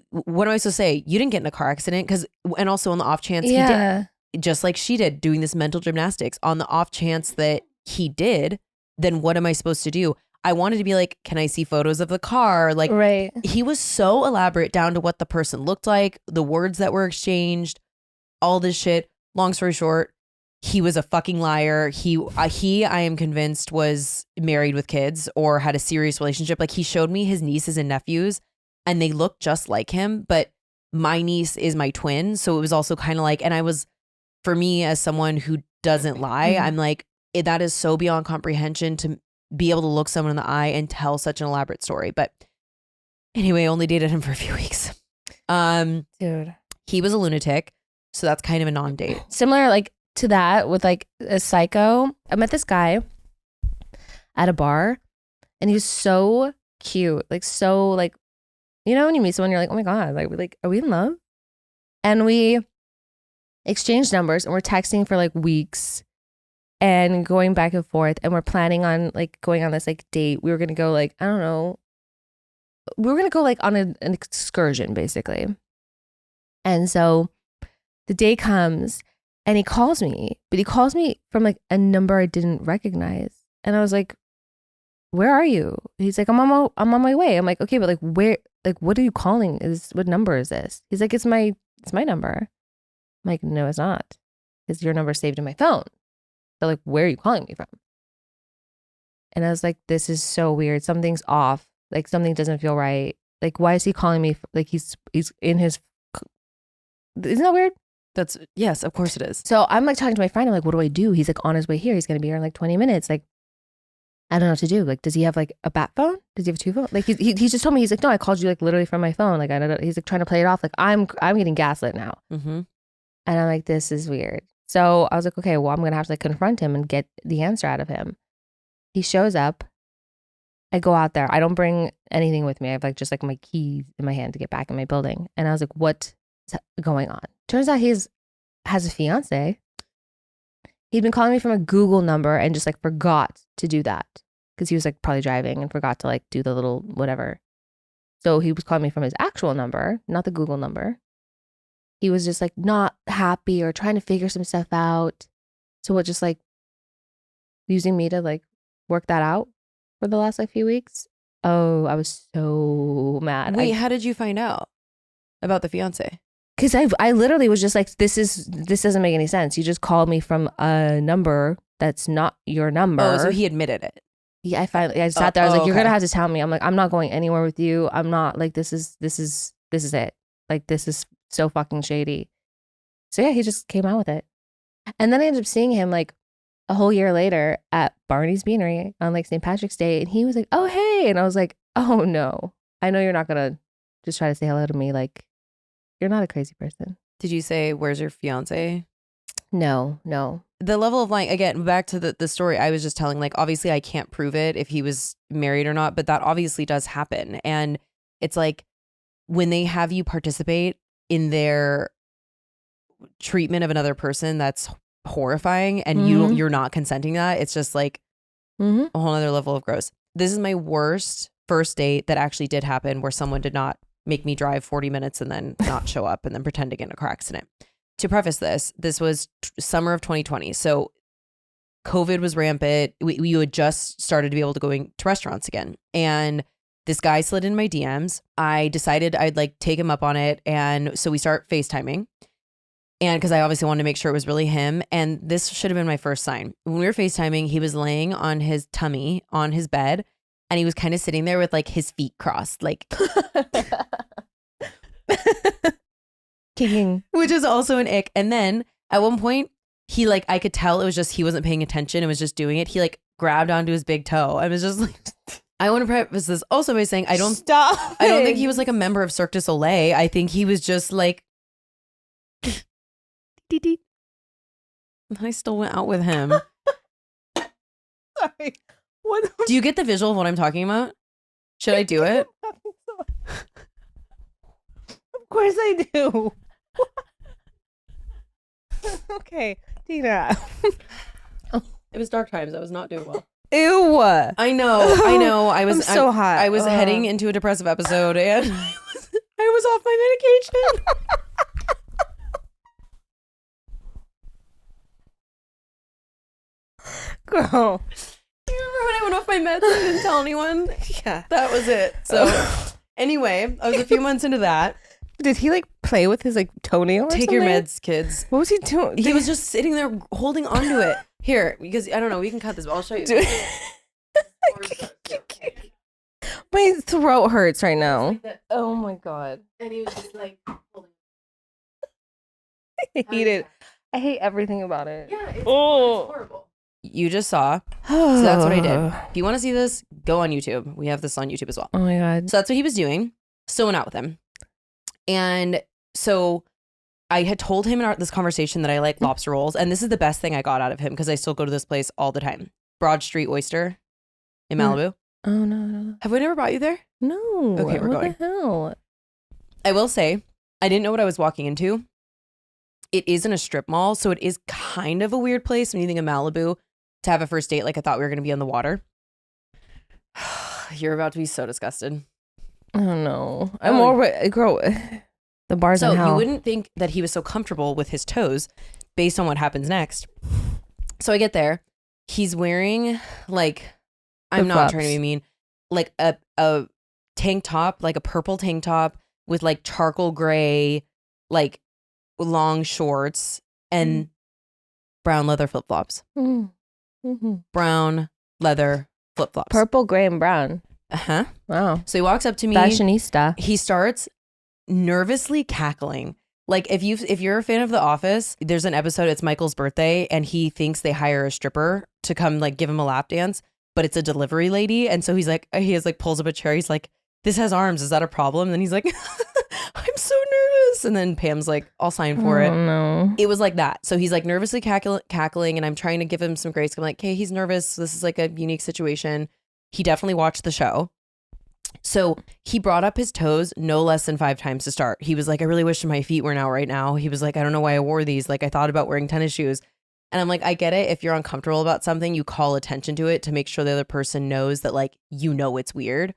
what am I supposed to say? You didn't get in a car accident and also on the off chance he did, just like she did, doing this mental gymnastics on the off chance that he did, then what am I supposed to do? I wanted to be like, can I see photos of the car? Like, right. He was so elaborate down to what the person looked like, the words that were exchanged, all this shit. Long story short, he was a fucking liar. He, I am convinced, was married with kids or had a serious relationship. Like, he showed me his nieces and nephews and they look just like him, but my niece is my twin. So it was also kind of like, and I was, for me as someone who doesn't lie, I'm like, that is so beyond comprehension to be able to look someone in the eye and tell such an elaborate story. But anyway, only dated him for a few weeks. Dude, he was a lunatic. So that's kind of a non-date. Similar like to that with like a psycho. I met this guy at a bar and he was so cute. Like, so like, you know, when you meet someone, you're like, oh my God, like, are we in love? And we exchanged numbers and we're texting for like weeks and going back and forth. And we're planning on like going on this like date. We were going to go like, I don't know. We were going to go like on an excursion basically. And so the day comes and he calls me, but he calls me from like a number I didn't recognize. And I was like, where are you? He's like, I'm on my way. I'm like, okay, but like where, like, what are you calling? What number is this? He's like, it's my number. I'm like, no, it's not. Because your number's saved in my phone. So like, where are you calling me from? And I was like, this is so weird. Something's off. Like something doesn't feel right. Like, why is he calling me? Like he's in his, isn't that weird? Yes, of course it is. So I'm like talking to my friend. I'm like, what do I do? He's like on his way here. He's going to be here in like 20 minutes. Like, I don't know what to do. Like, does he have like a bat phone? Does he have two phones? Like he just told me, he's like, no, I called you like literally from my phone. Like, I don't know. He's like trying to play it off. Like I'm getting gaslit now. Mm-hmm. And I'm like, this is weird. So I was like, okay, well, I'm going to have to like confront him and get the answer out of him. He shows up. I go out there. I don't bring anything with me. I have like just like my keys in my hand to get back in my building. And I was like, what's going on? Turns out he has a fiance. He'd been calling me from a Google number and just like forgot to do that because he was like probably driving and forgot to like do the little whatever. So he was calling me from his actual number, not the Google number. He was just like not happy or trying to figure some stuff out. So what, just like using me to like work that out for the last like few weeks. Oh, I was so mad. Wait, how did you find out about the fiance? Because I literally was just like, this doesn't make any sense. You just called me from a number that's not your number. Oh, so he admitted it. Yeah, I sat there. I was like, you're okay. gonna have to tell me. I'm like, I'm not going anywhere with you. I'm not like, this is it. Like, this is so fucking shady. So yeah, he just came out with it. And then I ended up seeing him like a whole year later at Barney's Beanery on like St. Patrick's Day. And he was like, oh, hey. And I was like, oh no, I know you're not gonna just try to say hello to me. Like, you're not a crazy person. Did you say, where's your fiance? No. The level of lying, again, back to the story I was just telling, like, obviously I can't prove it if he was married or not, but that obviously does happen. And it's like when they have you participate in their treatment of another person, that's horrifying, and you're not consenting to that. It's just like a whole other level of gross. This is my worst first date that actually did happen, where someone did not make me drive 40 minutes and then not show up and then pretend to get in a car accident. To preface this was summer of 2020. So COVID was rampant. We had just started to be able to go to restaurants again. And this guy slid in my DMs. I decided I'd like take him up on it. And so we start FaceTiming. And because I obviously wanted to make sure it was really him. And this should have been my first sign. When we were FaceTiming, he was laying on his tummy on his bed. And he was kind of sitting there with like his feet crossed, like kicking, which is also an ick. And then at one point, he like, I could tell it was just he wasn't paying attention and was just doing it. He like grabbed onto his big toe. I was just like, I want to preface this also by saying I don't think he was like a member of Cirque du Soleil. I think he was just like, and I still went out with him. Sorry. What? Do you get the visual of what I'm talking about? Should I do it? Of course I do. Okay, Tina. It was dark times. I was not doing well. Ew. I know. I was I'm so hot. I was heading into a depressive episode, and I was off my medication. Girl. You remember when I went off my meds and didn't tell anyone? Yeah. That was it. So anyway, I was a few months into that. Did he like play with his like toenail or Take something? your meds, kids. What was he doing? He was just sitting there holding onto it. Here, because I don't know, we can cut this, but I'll show you. My throat hurts right now. Oh my god. And he was just like holding. I hate it. I hate everything about it. Yeah, it's horrible. You just saw. So So that's what I did. If you want to see this, go on YouTube. We have this on YouTube as well. Oh my god. So that's what he was doing. Still went out with him. And so I had told him in this conversation that I like lobster rolls. And this is the best thing I got out of him because I still go to this place all the time. Broad Street Oyster in Malibu. Oh no. Have we never brought you there? No. Okay, we're what going. the hell? I will say, I didn't know what I was walking into. it is in a strip mall, so it is kind of a weird place when you think of Malibu to have a first date. Like I thought we were going to be on the water. You're about to be so disgusted. I don't know. I'm over girl. The bars in hell. You wouldn't think that he was so comfortable with his toes based on what happens next. So I get there. He's wearing like, I'm not trying to be mean, like a tank top, like a purple tank top with like charcoal gray, like long shorts and brown leather flip-flops. Mm-hmm. Brown leather flip-flops. Purple, gray, and brown. Uh-huh. Wow. So he walks up to me. Fashionista. He starts nervously cackling. Like if you're a fan of The Office, there's an episode, it's Michael's birthday, and he thinks they hire a stripper to come like give him a lap dance, but it's a delivery lady. And so he pulls up a chair. He's like, this has arms. Is that a problem? And then he's like, I'm so nervous. And then Pam's like, I'll sign for it. No. It was like that. So he's like nervously cackling, and I'm trying to give him some grace. I'm like, hey, he's nervous. This is like a unique situation. He definitely watched the show. So he brought up his toes no less than 5 times to start. He was like, I really wish my feet were out right now. He was like, I don't know why I wore these. Like I thought about wearing tennis shoes. And I'm like, I get it. If you're uncomfortable about something, you call attention to it to make sure the other person knows that like, you know, it's weird.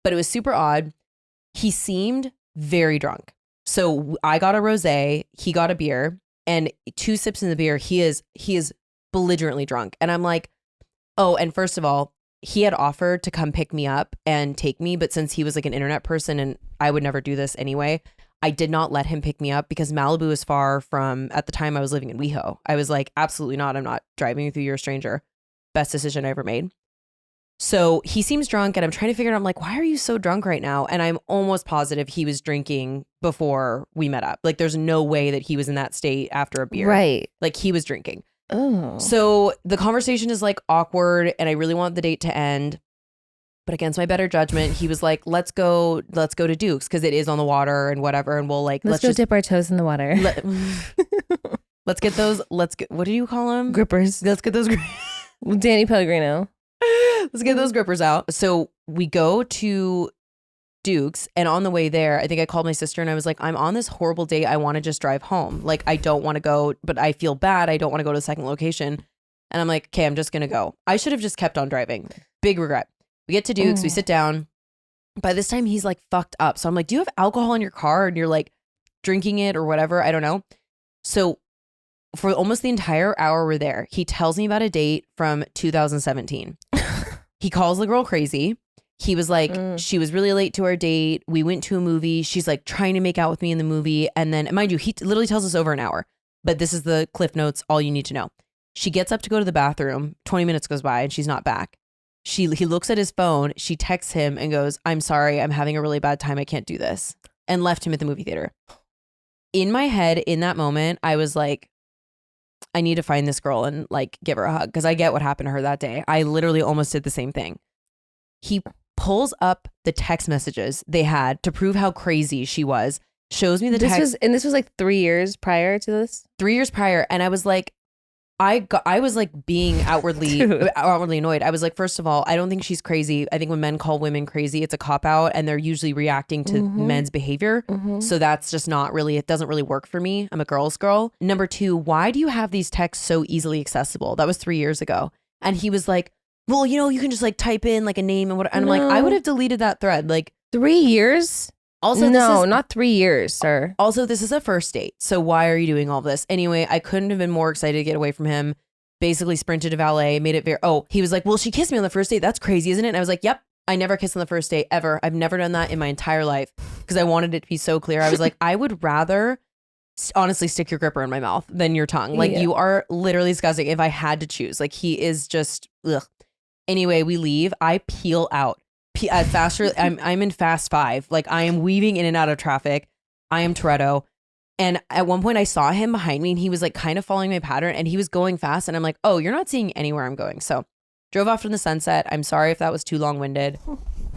But it was super odd. He seemed very drunk. So I got a rosé, he got a beer, and 2 sips in the beer, he is belligerently drunk. And I'm like, oh, and first of all, he had offered to come pick me up and take me, but since he was like an internet person and I would never do this anyway, I did not let him pick me up because Malibu is far from, at the time I was living in WeHo. I was like, absolutely not. I'm not driving you through. You're a stranger. Best decision I ever made. So he seems drunk and I'm trying to figure out, I'm like, why are you so drunk right now? And I'm almost positive he was drinking before we met up. Like there's no way that he was in that state after a beer. Right. Like he was drinking. Oh. So the conversation is like awkward and I really want the date to end. But against my better judgment, he was like, let's go to Duke's because it is on the water and whatever. And we'll like, let's go dip our toes in the water. Let's get those, what do you call them? Grippers. Let's get those. Danny Pellegrino. Let's get those grippers out. So we go to Duke's and on the way there, I think I called my sister and I was like, I'm on this horrible date. I want to just drive home. Like, I don't want to go, but I feel bad. I don't want to go to the second location. And I'm like, okay, I'm just going to go. I should have just kept on driving. Big regret. We get to Duke's, we sit down. By this time, he's like fucked up. So I'm like, do you have alcohol in your car? And you're like drinking it or whatever. I don't know. So for almost the entire hour we're there, he tells me about a date from 2017. He calls the girl crazy. He was like, she was really late to our date. We went to a movie. She's like trying to make out with me in the movie. And then, mind you, he literally tells us over an hour. But this is the Cliff Notes, all you need to know. She gets up to go to the bathroom. 20 minutes goes by and she's not back. He looks at his phone. She texts him and goes, I'm sorry. I'm having a really bad time. I can't do this. And left him at the movie theater. In my head, in that moment, I was like, I need to find this girl and like give her a hug because I get what happened to her that day. I literally almost did the same thing. He pulls up the text messages they had to prove how crazy she was. Shows me the text. This was like 3 years prior to this. 3 years prior, and I was like, I was like being outwardly annoyed. I was like, first of all, I don't think she's crazy. I think when men call women crazy, it's a cop out, and they're usually reacting to men's behavior. So that's just not really. It doesn't really work for me. I'm a girl's girl. Number 2, why do you have these texts so easily accessible? That was 3 years ago, and he was like, well, you know, you can just like type in like a name and what. And I'm like, I would have deleted that thread. Like 3 years. Also, no, not 3 years, sir. Also, this is a first date. So why are you doing all this? Anyway, I couldn't have been more excited to get away from him. Basically sprinted to valet, made it very, he was like, well, she kissed me on the first date. That's crazy, isn't it? And I was like, yep, I never kissed on the first date ever. I've never done that in my entire life because I wanted it to be so clear. I was like, I would rather honestly stick your gripper in my mouth than your tongue. Like you are literally disgusting if I had to choose. Like he is just, ugh. Anyway, we leave. I peel out. Faster. I'm in fast 5. Like I am weaving in and out of traffic. I am Toretto. And at one point I saw him behind me and he was like kind of following my pattern and he was going fast. And I'm like, oh, you're not seeing anywhere I'm going. So drove off from the Sunset. I'm sorry if that was too long winded.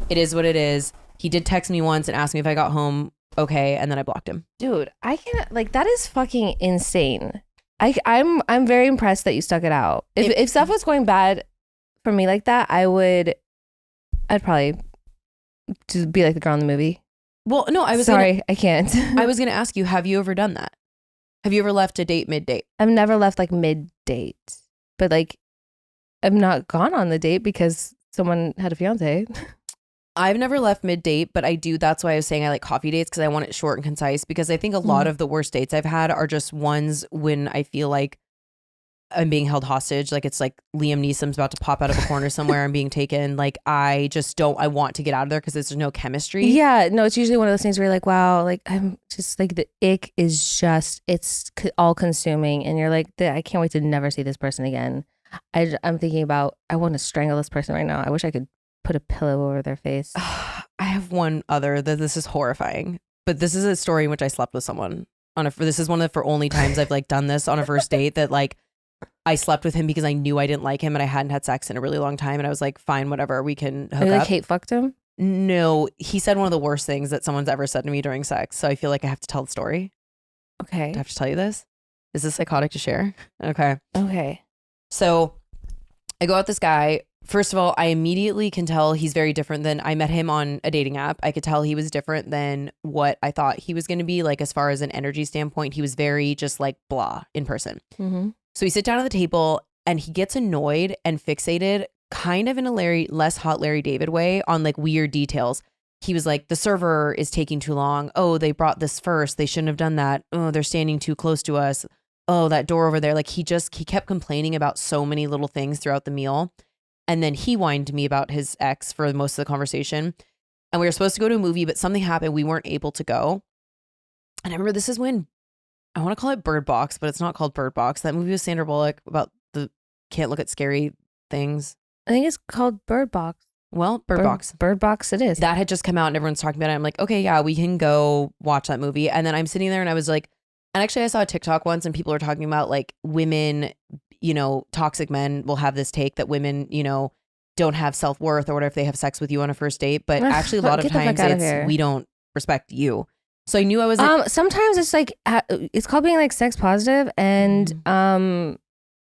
It is what it is. He did text me once and ask me if I got home okay. And then I blocked him. Dude, I can't, like, that is fucking insane. I'm very impressed that you stuck it out. If stuff was going bad for me like that, I'd probably just be like the girl in the movie. Well, no, I was sorry, I can't. I was going to ask you, have you ever done that? Have you ever left a date mid-date? I've never left like mid-date, but like I've not gone on the date because someone had a fiance. I've never left mid-date, but I do. That's why I was saying I like coffee dates because I want it short and concise, because I think a lot of the worst dates I've had are just ones when I feel like I'm being held hostage. Like it's like Liam Neeson's about to pop out of a corner somewhere and being taken. Like I just don't, I want to get out of there because there's no chemistry. Yeah, no, it's usually one of those things where you're like, wow, like I'm just like the ick is just, it's all consuming. And you're like, I can't wait to never see this person again. I'm thinking about, I want to strangle this person right now. I wish I could put a pillow over their face. I have one other that this is horrifying, but this is a story in which I slept with someone this is one of the only times I've like done this on a first date, that like I slept with him because I knew I didn't like him and I hadn't had sex in a really long time. And I was like, fine, whatever, we can hook Are you up. like hate fucked him? No, he said one of the worst things that someone's ever said to me during sex. So I feel like I have to tell the story. Okay. Do I have to tell you this? Is this psychotic to share? Okay. Okay. So I go out with this guy. First of all, I immediately can tell he's very different than, I met him on a dating app. I could tell he was different than what I thought he was going to be. Like as far as an energy standpoint, he was very just like blah in person. Mm-hmm. So we sit down at the table and he gets annoyed and fixated kind of in a less hot Larry David way on like weird details. He was like, the server is taking too long. Oh, they brought this first. They shouldn't have done that. Oh, they're standing too close to us. Oh, that door over there. Like he kept complaining about so many little things throughout the meal. And then he whined to me about his ex for most of the conversation. And we were supposed to go to a movie, but something happened. We weren't able to go. And I remember this is when, I want to call it Bird Box, but it's not called Bird Box. That movie with Sandra Bullock about the can't look at scary things. I think it's called Bird Box. Well, Bird Box. Bird Box it is. That had just come out and everyone's talking about it. I'm like, okay, yeah, we can go watch that movie. And then I'm sitting there and I was like, and actually I saw a TikTok once and people were talking about like women, you know, toxic men will have this take that women, you know, don't have self-worth or whatever if they have sex with you on a first date. But actually a lot of times it's we don't respect you. So I knew I was like, sometimes it's like it's called being like sex positive and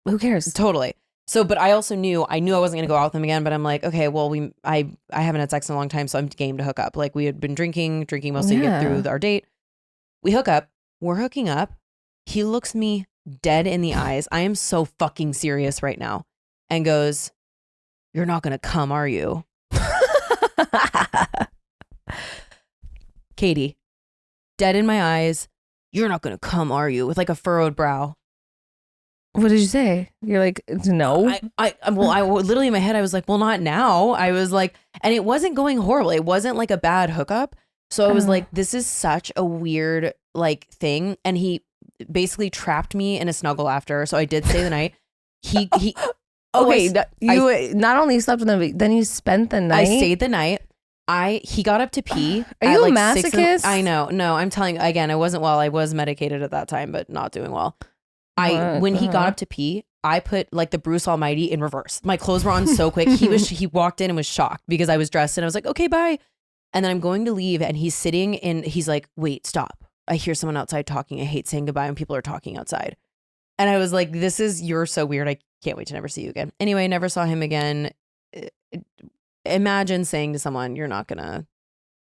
who cares? Totally. So, but I also knew I wasn't going to go out with him again, but I'm like, okay, well, I haven't had sex in a long time, so I'm game to hook up. Like we had been drinking mostly to get through our date. We hook up. We're hooking up. He looks me dead in the eyes. I am so fucking serious right now. And goes, "You're not going to come, are you?" Katie, dead in my eyes. "You're not going to come, are you?" With like a furrowed brow. What did you say? You're like, no. I literally in my head, I was like, well, not now. I was like, and it wasn't going horrible. It wasn't like a bad hookup. So I was like, this is such a weird like thing. And he basically trapped me in a snuggle after. So I did stay the night. He okay. You not only slept with him, but then you spent the night. I stayed the night. He got up to pee. Are you a masochist? I know. No, I'm telling you again, I wasn't well. I was medicated at that time, but not doing well. When he got up to pee, I put like the Bruce Almighty in reverse. My clothes were on so quick. He walked in and was shocked because I was dressed and I was like, okay, bye. And then I'm going to leave and he's sitting and he's like, wait, stop. I hear someone outside talking. I hate saying goodbye when people are talking outside. And I was like, you're so weird. I can't wait to never see you again. Anyway, I never saw him again. Imagine saying to someone, you're not gonna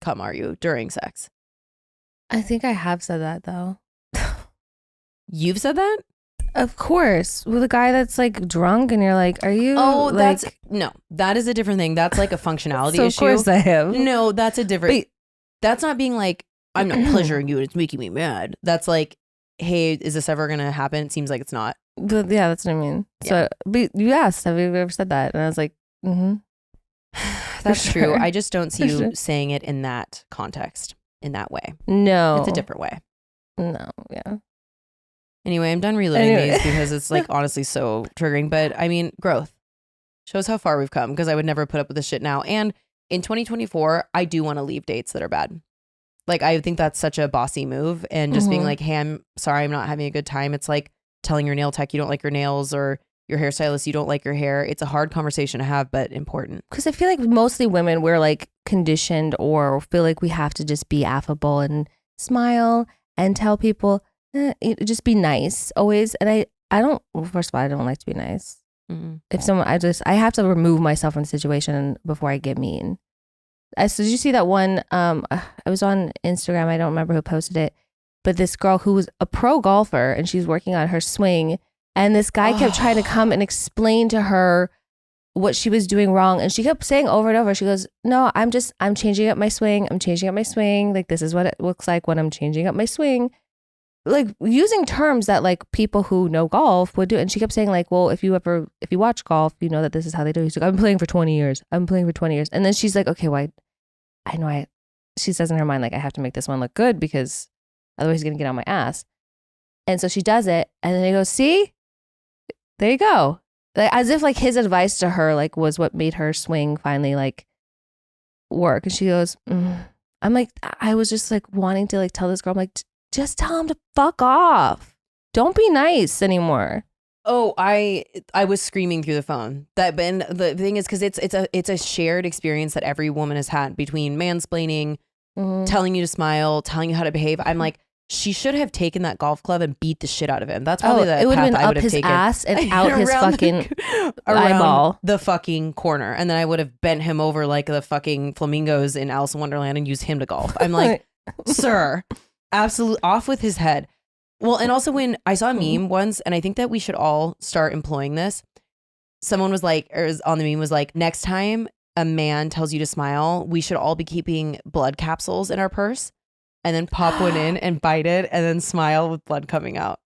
come, are you, during sex? I think I have said that though. You've said that? Of course. With a guy that's like drunk and you're like, are you? Oh, like... that is a different thing. That's like a functionality so issue. Of course I have. No, that's a different. That's not being like, I'm not pleasuring you and it's making me mad. That's like, hey, is this ever going to happen? It seems like it's not. But yeah, that's what I mean. Yeah. So but you asked, have you ever said that? And I was like, That's true. I just don't see you saying it in that context, in that way. No. It's a different way. No, yeah. Anyway, I'm done reliving these because it's like honestly so triggering. But I mean, growth shows how far we've come because I would never put up with this shit now. And in 2024, I do want to leave dates that are bad. Like, I think that's such a bossy move. And just being like, hey, I'm sorry, I'm not having a good time. It's like telling your nail tech you don't like your nails or your hairstylist you don't like your hair. It's a hard conversation to have, but important. Because I feel like mostly women, we're like conditioned or feel like we have to just be affable and smile and tell people, just be nice always. And I don't, well, first of all, I don't like to be nice. Mm-hmm. If someone, I have to remove myself from the situation before I get mean. So did you see that one? I was on Instagram. I don't remember who posted it. but this girl who was a pro golfer and she's working on her swing, and this guy kept trying to come and explain to her what she was doing wrong, and she kept saying over and over, she goes, no, I'm changing up my swing, like this is what it looks like when I'm changing up my swing, like using terms that like people who know golf would do. And she kept saying like, well, if you watch golf, you know that this is how they do it. She's like, I've been playing for 20 years, and then she's like, okay, well, she says in her mind like, I have to make this one look good because otherwise he's gonna get on my ass. And so she does it, and then he goes, see, there you go. Like, as if like his advice to her like was what made her swing finally like work. And she goes, I'm like, I was just like wanting to like tell this girl, I'm like, just tell him to fuck off. Don't be nice anymore. Oh, I was screaming through the phone. That, and the thing is, because it's a shared experience that every woman has had between mansplaining, telling you to smile, telling you how to behave. I'm like, she should have taken that golf club and beat the shit out of him. That's probably the it would path have been I up would have his taken. ass and out his fucking eyeball, the fucking corner, and then I would have bent him over like the fucking flamingos in Alice in Wonderland and used him to golf. I'm like, sir, absolutely off with his head. Well, and also when I saw a meme once, and I think that we should all start employing this. Someone was like, or on the meme was like, next time a man tells you to smile, we should all be keeping blood capsules in our purse. And then pop one in and bite it and then smile with blood coming out.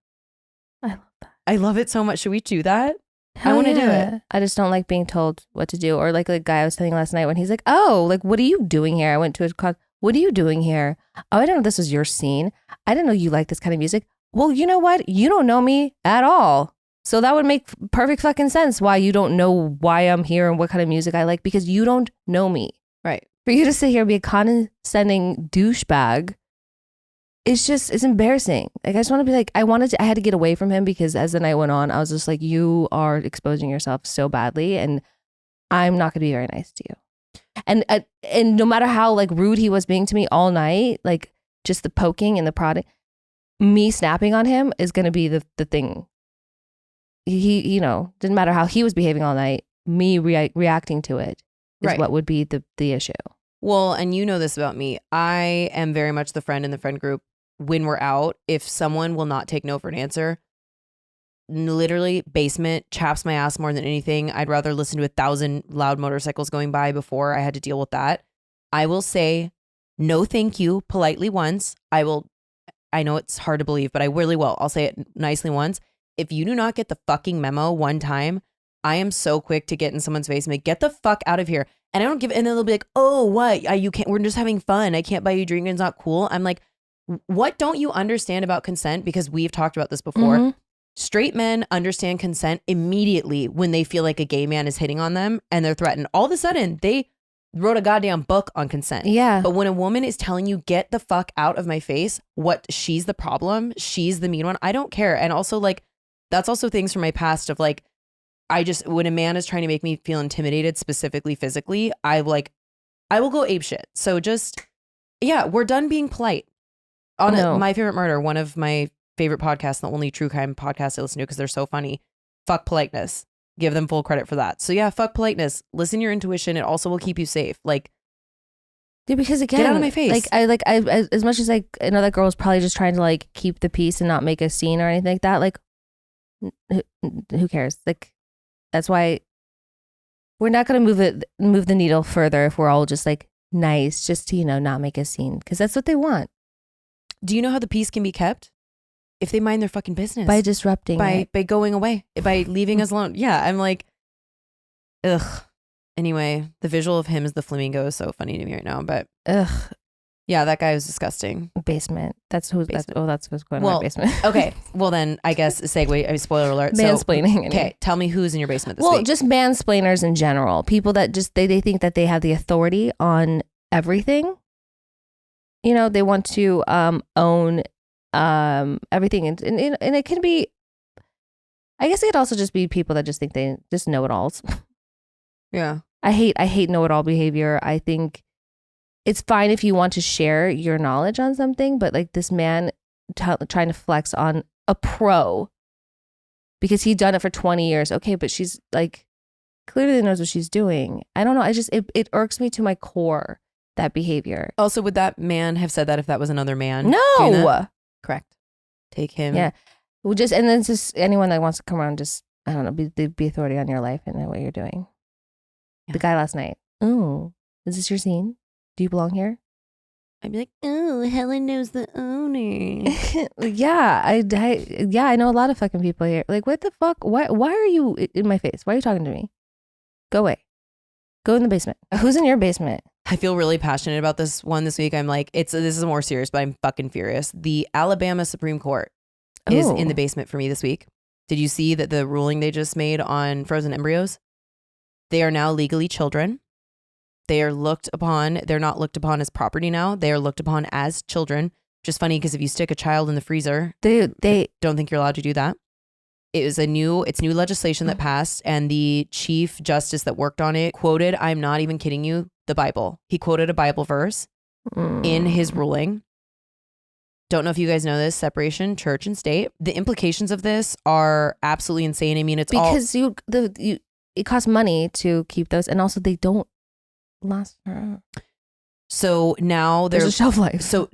I love that. I love it so much. Should we do that? Hell I want to do it. I just don't like being told what to do. Or like the guy I was telling last night when he's like, oh, like, what are you doing here? I went to his con. What are you doing here? Oh, I didn't know this was your scene. I didn't know you like this kind of music. Well, you know what? You don't know me at all. So that would make perfect fucking sense why you don't know why I'm here and what kind of music I like, because you don't know me. Right. For you to sit here and be a condescending douchebag, it's embarrassing. Like, I just want to be like, I had to get away from him because as the night went on, I was just like, you are exposing yourself so badly and I'm not going to be very nice to you. And no matter how like rude he was being to me all night, like just the poking and the prodding, me snapping on him is going to be the thing. He, didn't matter how he was behaving all night, me reacting to it is what would be the issue. Well, and you know this about me. I am very much the friend in the friend group. When we're out, if someone will not take no for an answer, literally basement chaps my ass more than anything. I'd rather listen to 1,000 loud motorcycles going by before I had to deal with that. I will say no thank you politely once. I know it's hard to believe, but I really will. I'll say it nicely once. If you do not get the fucking memo one time, I am so quick to get in someone's face and be like, get the fuck out of here. And I don't give, and then they'll be like, oh, what? You can't, we're just having fun. I can't buy you a drink and it's not cool. I'm like, what don't you understand about consent? Because we've talked about this before. Mm-hmm. Straight men understand consent immediately when they feel like a gay man is hitting on them and they're threatened. All of a sudden, they wrote a goddamn book on consent. Yeah. But when a woman is telling you, get the fuck out of my face, she's the problem, she's the mean one, I don't care. And also, like, that's also things from my past of like, when a man is trying to make me feel intimidated, specifically physically, I will go apeshit. So we're done being polite. My Favorite Murder, one of my favorite podcasts, the only true crime podcast I listen to because they're so funny. Fuck politeness. Give them full credit for that. So yeah, fuck politeness. Listen to your intuition. It also will keep you safe. Like, dude, because again, get out of my face. Like I as much as like another girl was probably just trying to like keep the peace and not make a scene or anything like that. Like, who cares? Like, that's why we're not going to move the needle further if we're all just like nice, just to, not make a scene, because that's what they want. Do you know how the peace can be kept? If they mind their fucking business. By disrupting by going away, by leaving us alone. Yeah, I'm like, ugh. Anyway, the visual of him as the flamingo is so funny to me right now, but ugh. Yeah, that guy was disgusting. Basement. That's who's going on in my basement. Okay. Well then, I guess segue, spoiler alert. Mansplaining. Okay, tell me who's in your basement this week. Well, just mansplainers in general. People that just, they think that they have the authority on everything. They want to own everything. And it can be, I guess it could also just be people that just think they just know-it-alls. Yeah. I hate know-it-all behavior. I think it's fine if you want to share your knowledge on something, but like this man trying to flex on a pro because he'd done it for 20 years. Okay, but she's like clearly knows what she's doing. I don't know. It irks me to my core, that behavior. Also, would that man have said that if that was another man? No. Correct. Take him. Yeah. Well, and then just anyone that wants to come around, just, I don't know, be authority on your life and what you're doing. Yeah. The guy last night. Oh, is this your scene? Do you belong here? I'd be like, oh, Helen knows the owner. Yeah, I know a lot of fucking people here. Like, what the fuck? Why are you in my face? Why are you talking to me? Go away. Go in the basement. Who's in your basement? I feel really passionate about this one this week. I'm like, this is more serious, but I'm fucking furious. The Alabama Supreme Court is in the basement for me this week. Did you see that the ruling they just made on frozen embryos? They are now legally children. They are they're not looked upon as property now. They are looked upon as children. Which is funny because if you stick a child in the freezer, they don't think you're allowed to do that. It's new legislation that passed, and the chief justice that worked on it quoted, I'm not even kidding you, the Bible. He quoted a Bible verse in his ruling. Don't know if you guys know this, separation, church and state. The implications of this are absolutely insane. I mean, it's because it costs money to keep those, and also they don't last forever. So now there's a shelf life. So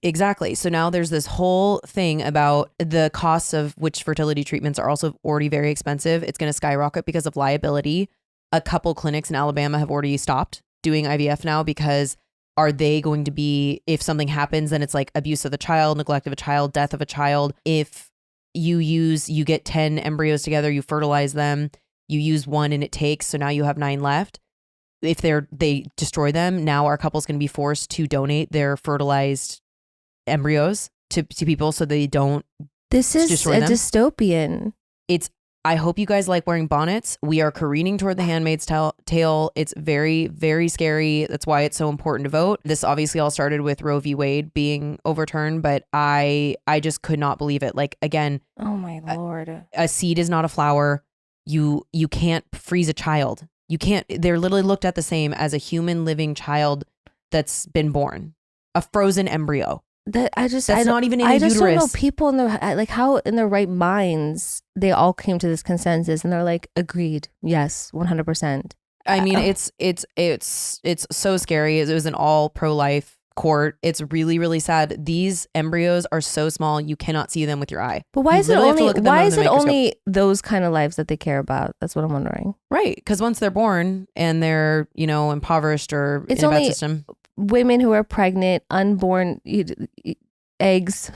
exactly. So now there's this whole thing about the costs of which fertility treatments are also already very expensive. It's going to skyrocket because of liability. A couple clinics in Alabama have already stopped doing IVF now because are they going to be, if something happens, then it's like abuse of the child, neglect of a child, death of a child. If you get 10 embryos together, you fertilize them, you use one and it takes, so now you have 9 left. If they destroy them, now our couple's going to be forced to donate their fertilized embryos to people so they don't. This is destroy them. Dystopian. I hope you guys like wearing bonnets. We are careening toward the Handmaid's Tale. It's very, very scary. That's why it's so important to vote. This obviously all started with Roe v. Wade being overturned, but I just could not believe it. Like, again, oh my Lord, a seed is not a flower. You can't freeze a child. You can't. They're literally looked at the same as a human living child that's been born, a frozen embryo. That's not even in a uterus. Don't know people in how in their right minds they all came to this consensus and they're like, agreed, yes, 100%. I mean, it's so scary. It was an all pro-life court. It's really, really sad. These embryos are so small you cannot see them with your eye. But why is it only those kind of lives that they care about? That's what I'm wondering. Right, because once they're born and they're impoverished or in a bad system. Women who are pregnant, unborn eggs.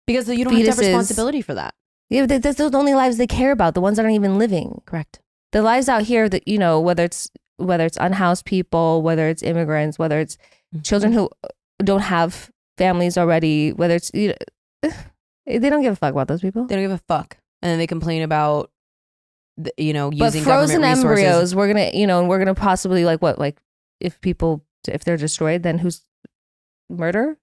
Because you don't have to have responsibility for that. Yeah, that's the only lives they care about, the ones that aren't even living. Correct. The lives out here that, whether it's unhoused people, whether it's immigrants, whether it's children who don't have families already, whether it's, they don't give a fuck about those people. They don't give a fuck. And then they complain about, using but frozen government resources. Embryos, we're going to, and we're going to possibly if they're destroyed, then who's murder?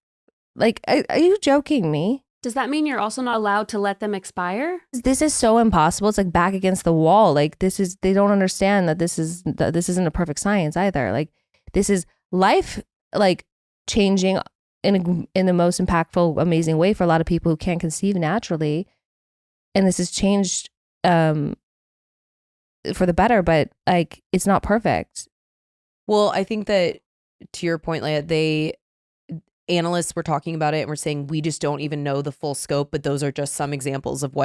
Like, are you joking me? Does that mean you're also not allowed to let them expire? This is so impossible. It's like back against the wall. Like they don't understand that this isn't a perfect science either. Like this is life, like changing in the most impactful, amazing way for a lot of people who can't conceive naturally. And this has changed for the better, but like, it's not perfect. Well, I think that to your point, Leia, analysts were talking about it and we're saying we just don't even know the full scope, but those are just some examples of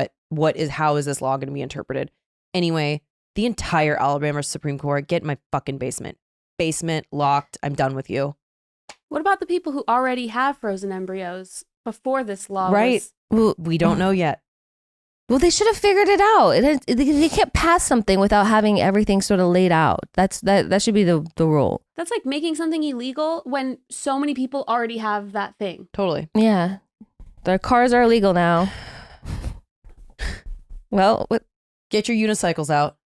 how is this law going to be interpreted. Anyway, the entire Alabama Supreme Court, get in my fucking basement. Basement locked. I'm done with you. What about the people who already have frozen embryos before this law? Right. Well, we don't know yet. Well, they should have figured it out. They can't pass something without having everything sort of laid out. That should be the rule. That's like making something illegal when so many people already have that thing. Totally. Yeah. Their cars are illegal now. Well, what? Get your unicycles out.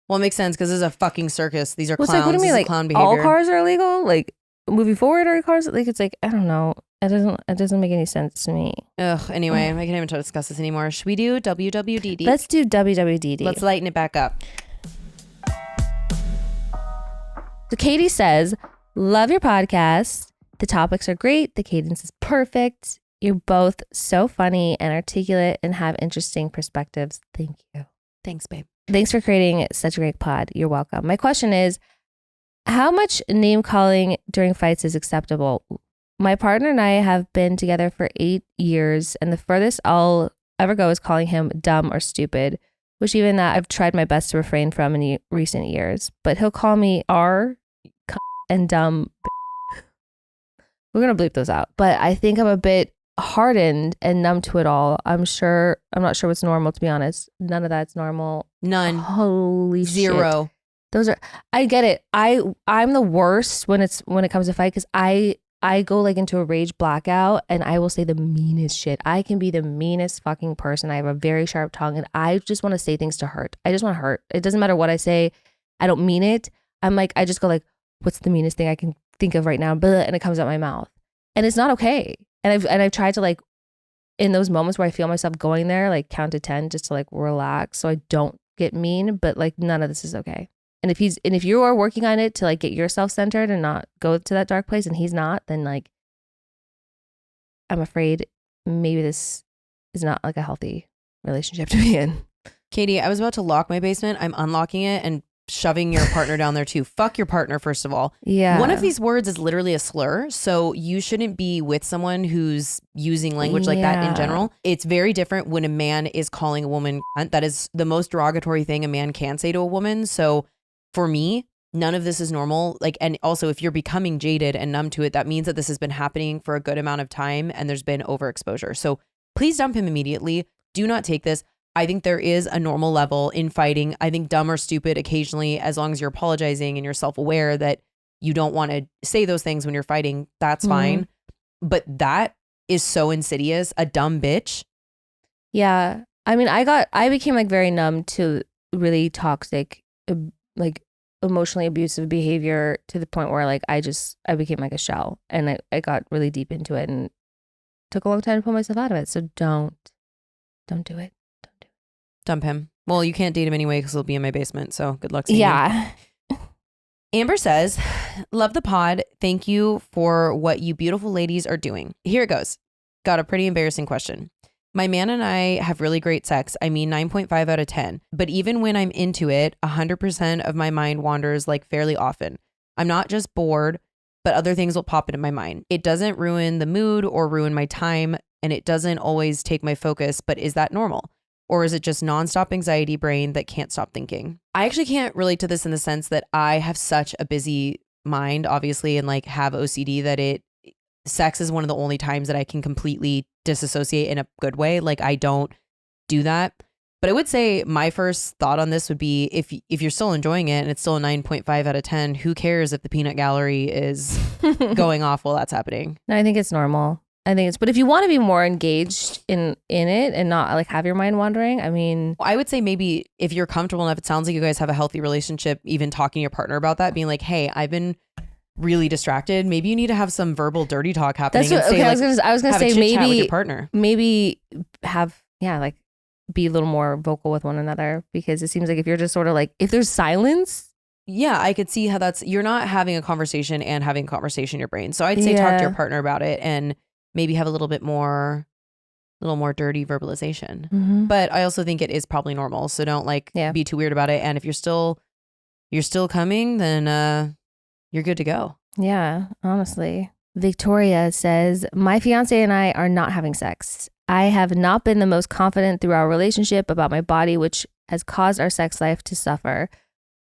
Well, it makes sense because this is a fucking circus. These are clowns. Like, what do you mean? Like, clown behavior. All cars are illegal? Like, moving forward, are cars? Like, it's like, I don't know. It doesn't make any sense to me. Ugh. Anyway, I can't even try to discuss this anymore. Should we do WWDD? Let's do WWDD. Let's lighten it back up. So Katie says, love your podcast. The topics are great. The cadence is perfect. You're both so funny and articulate and have interesting perspectives. Thank you. Thanks, babe. Thanks for creating such a great pod. You're welcome. My question is, how much name calling during fights is acceptable? my partner and I have been together for 8 years, and the furthest I'll ever go is calling him dumb or stupid, which even that I've tried my best to refrain from in recent years. But he'll call me R and dumb. We're going to bleep those out. But I think I'm a bit hardened and numb to it all. I'm not sure what's normal, to be honest. None of that's normal. None. Holy Zero. shit. Those are, I get it. I'm the worst when it comes to fight, because I go like into a rage blackout and I will say the meanest shit. I can be the meanest fucking person. I have a very sharp tongue and I just want to say things to hurt. I just want to hurt. It doesn't matter what I say. I don't mean it. I'm like, I just go like, what's the meanest thing I can think of right now? And it comes out my mouth. And it's not okay. And I've tried to like, in those moments where I feel myself going there, like count to 10 just to like relax so I don't get mean, but like none of this is okay. And if you are working on it to like get yourself centered and not go to that dark place and he's not, then like, I'm afraid maybe this is not like a healthy relationship to be in. Katie, I was about to lock my basement. I'm unlocking it and shoving your partner down there too. Fuck your partner, first of all. Yeah. One of these words is literally a slur. So you shouldn't be with someone who's using language like that in general. It's very different when a man is calling a woman cunt. That is the most derogatory thing a man can say to a woman. So for me, none of this is normal. Like, and also if you're becoming jaded and numb to it, that means that this has been happening for a good amount of time and there's been overexposure. So please dump him immediately. Do not take this. I think there is a normal level in fighting. I think dumb or stupid occasionally, as long as you're apologizing and you're self-aware that you don't want to say those things when you're fighting, that's fine. But that is so insidious. A dumb bitch. Yeah. I mean, I became like very numb to really toxic, like emotionally abusive behavior to the point where like I became like a shell, and I got really deep into it and took a long time to pull myself out of it. So don't do it. Dump him. Well, you can't date him anyway because he'll be in my basement. So good luck seeing him. Amber says, love the pod. Thank you for what you beautiful ladies are doing. Here it goes. Got a pretty embarrassing question. My man and I have really great sex. I mean, 9.5 out of 10. But even when I'm into it, 100% of my mind wanders like fairly often. I'm not just bored, but other things will pop into my mind. It doesn't ruin the mood or ruin my time, and it doesn't always take my focus, but is that normal? Or is it just nonstop anxiety brain that can't stop thinking? I actually can't relate to this in the sense that I have such a busy mind, obviously, and like have OCD that sex is one of the only times that I can completely disassociate in a good way. Like I don't do that. But I would say my first thought on this would be if you're still enjoying it and it's still a 9.5 out of 10, who cares if the peanut gallery is going off while that's happening? No, I think it's normal. But if you want to be more engaged in it and not like have your mind wandering, I mean, I would say maybe if you're comfortable enough, it sounds like you guys have a healthy relationship, even talking to your partner about that, being like, hey, I've been really distracted. Maybe you need to have some verbal dirty talk happening. That's what, okay, I was gonna say maybe with your partner. Maybe like be a little more vocal with one another, because it seems like if you're just sort of like, if there's silence. Yeah, I could see how you're not having a conversation and having a conversation in your brain. So I'd say talk to your partner about it and maybe have a little more dirty verbalization. But I also think it is probably normal. So don't be too weird about it. And if you're still coming, then you're good to go. Yeah, honestly. Victoria says, my fiance and I are not having sex. I have not been the most confident through our relationship about my body, which has caused our sex life to suffer.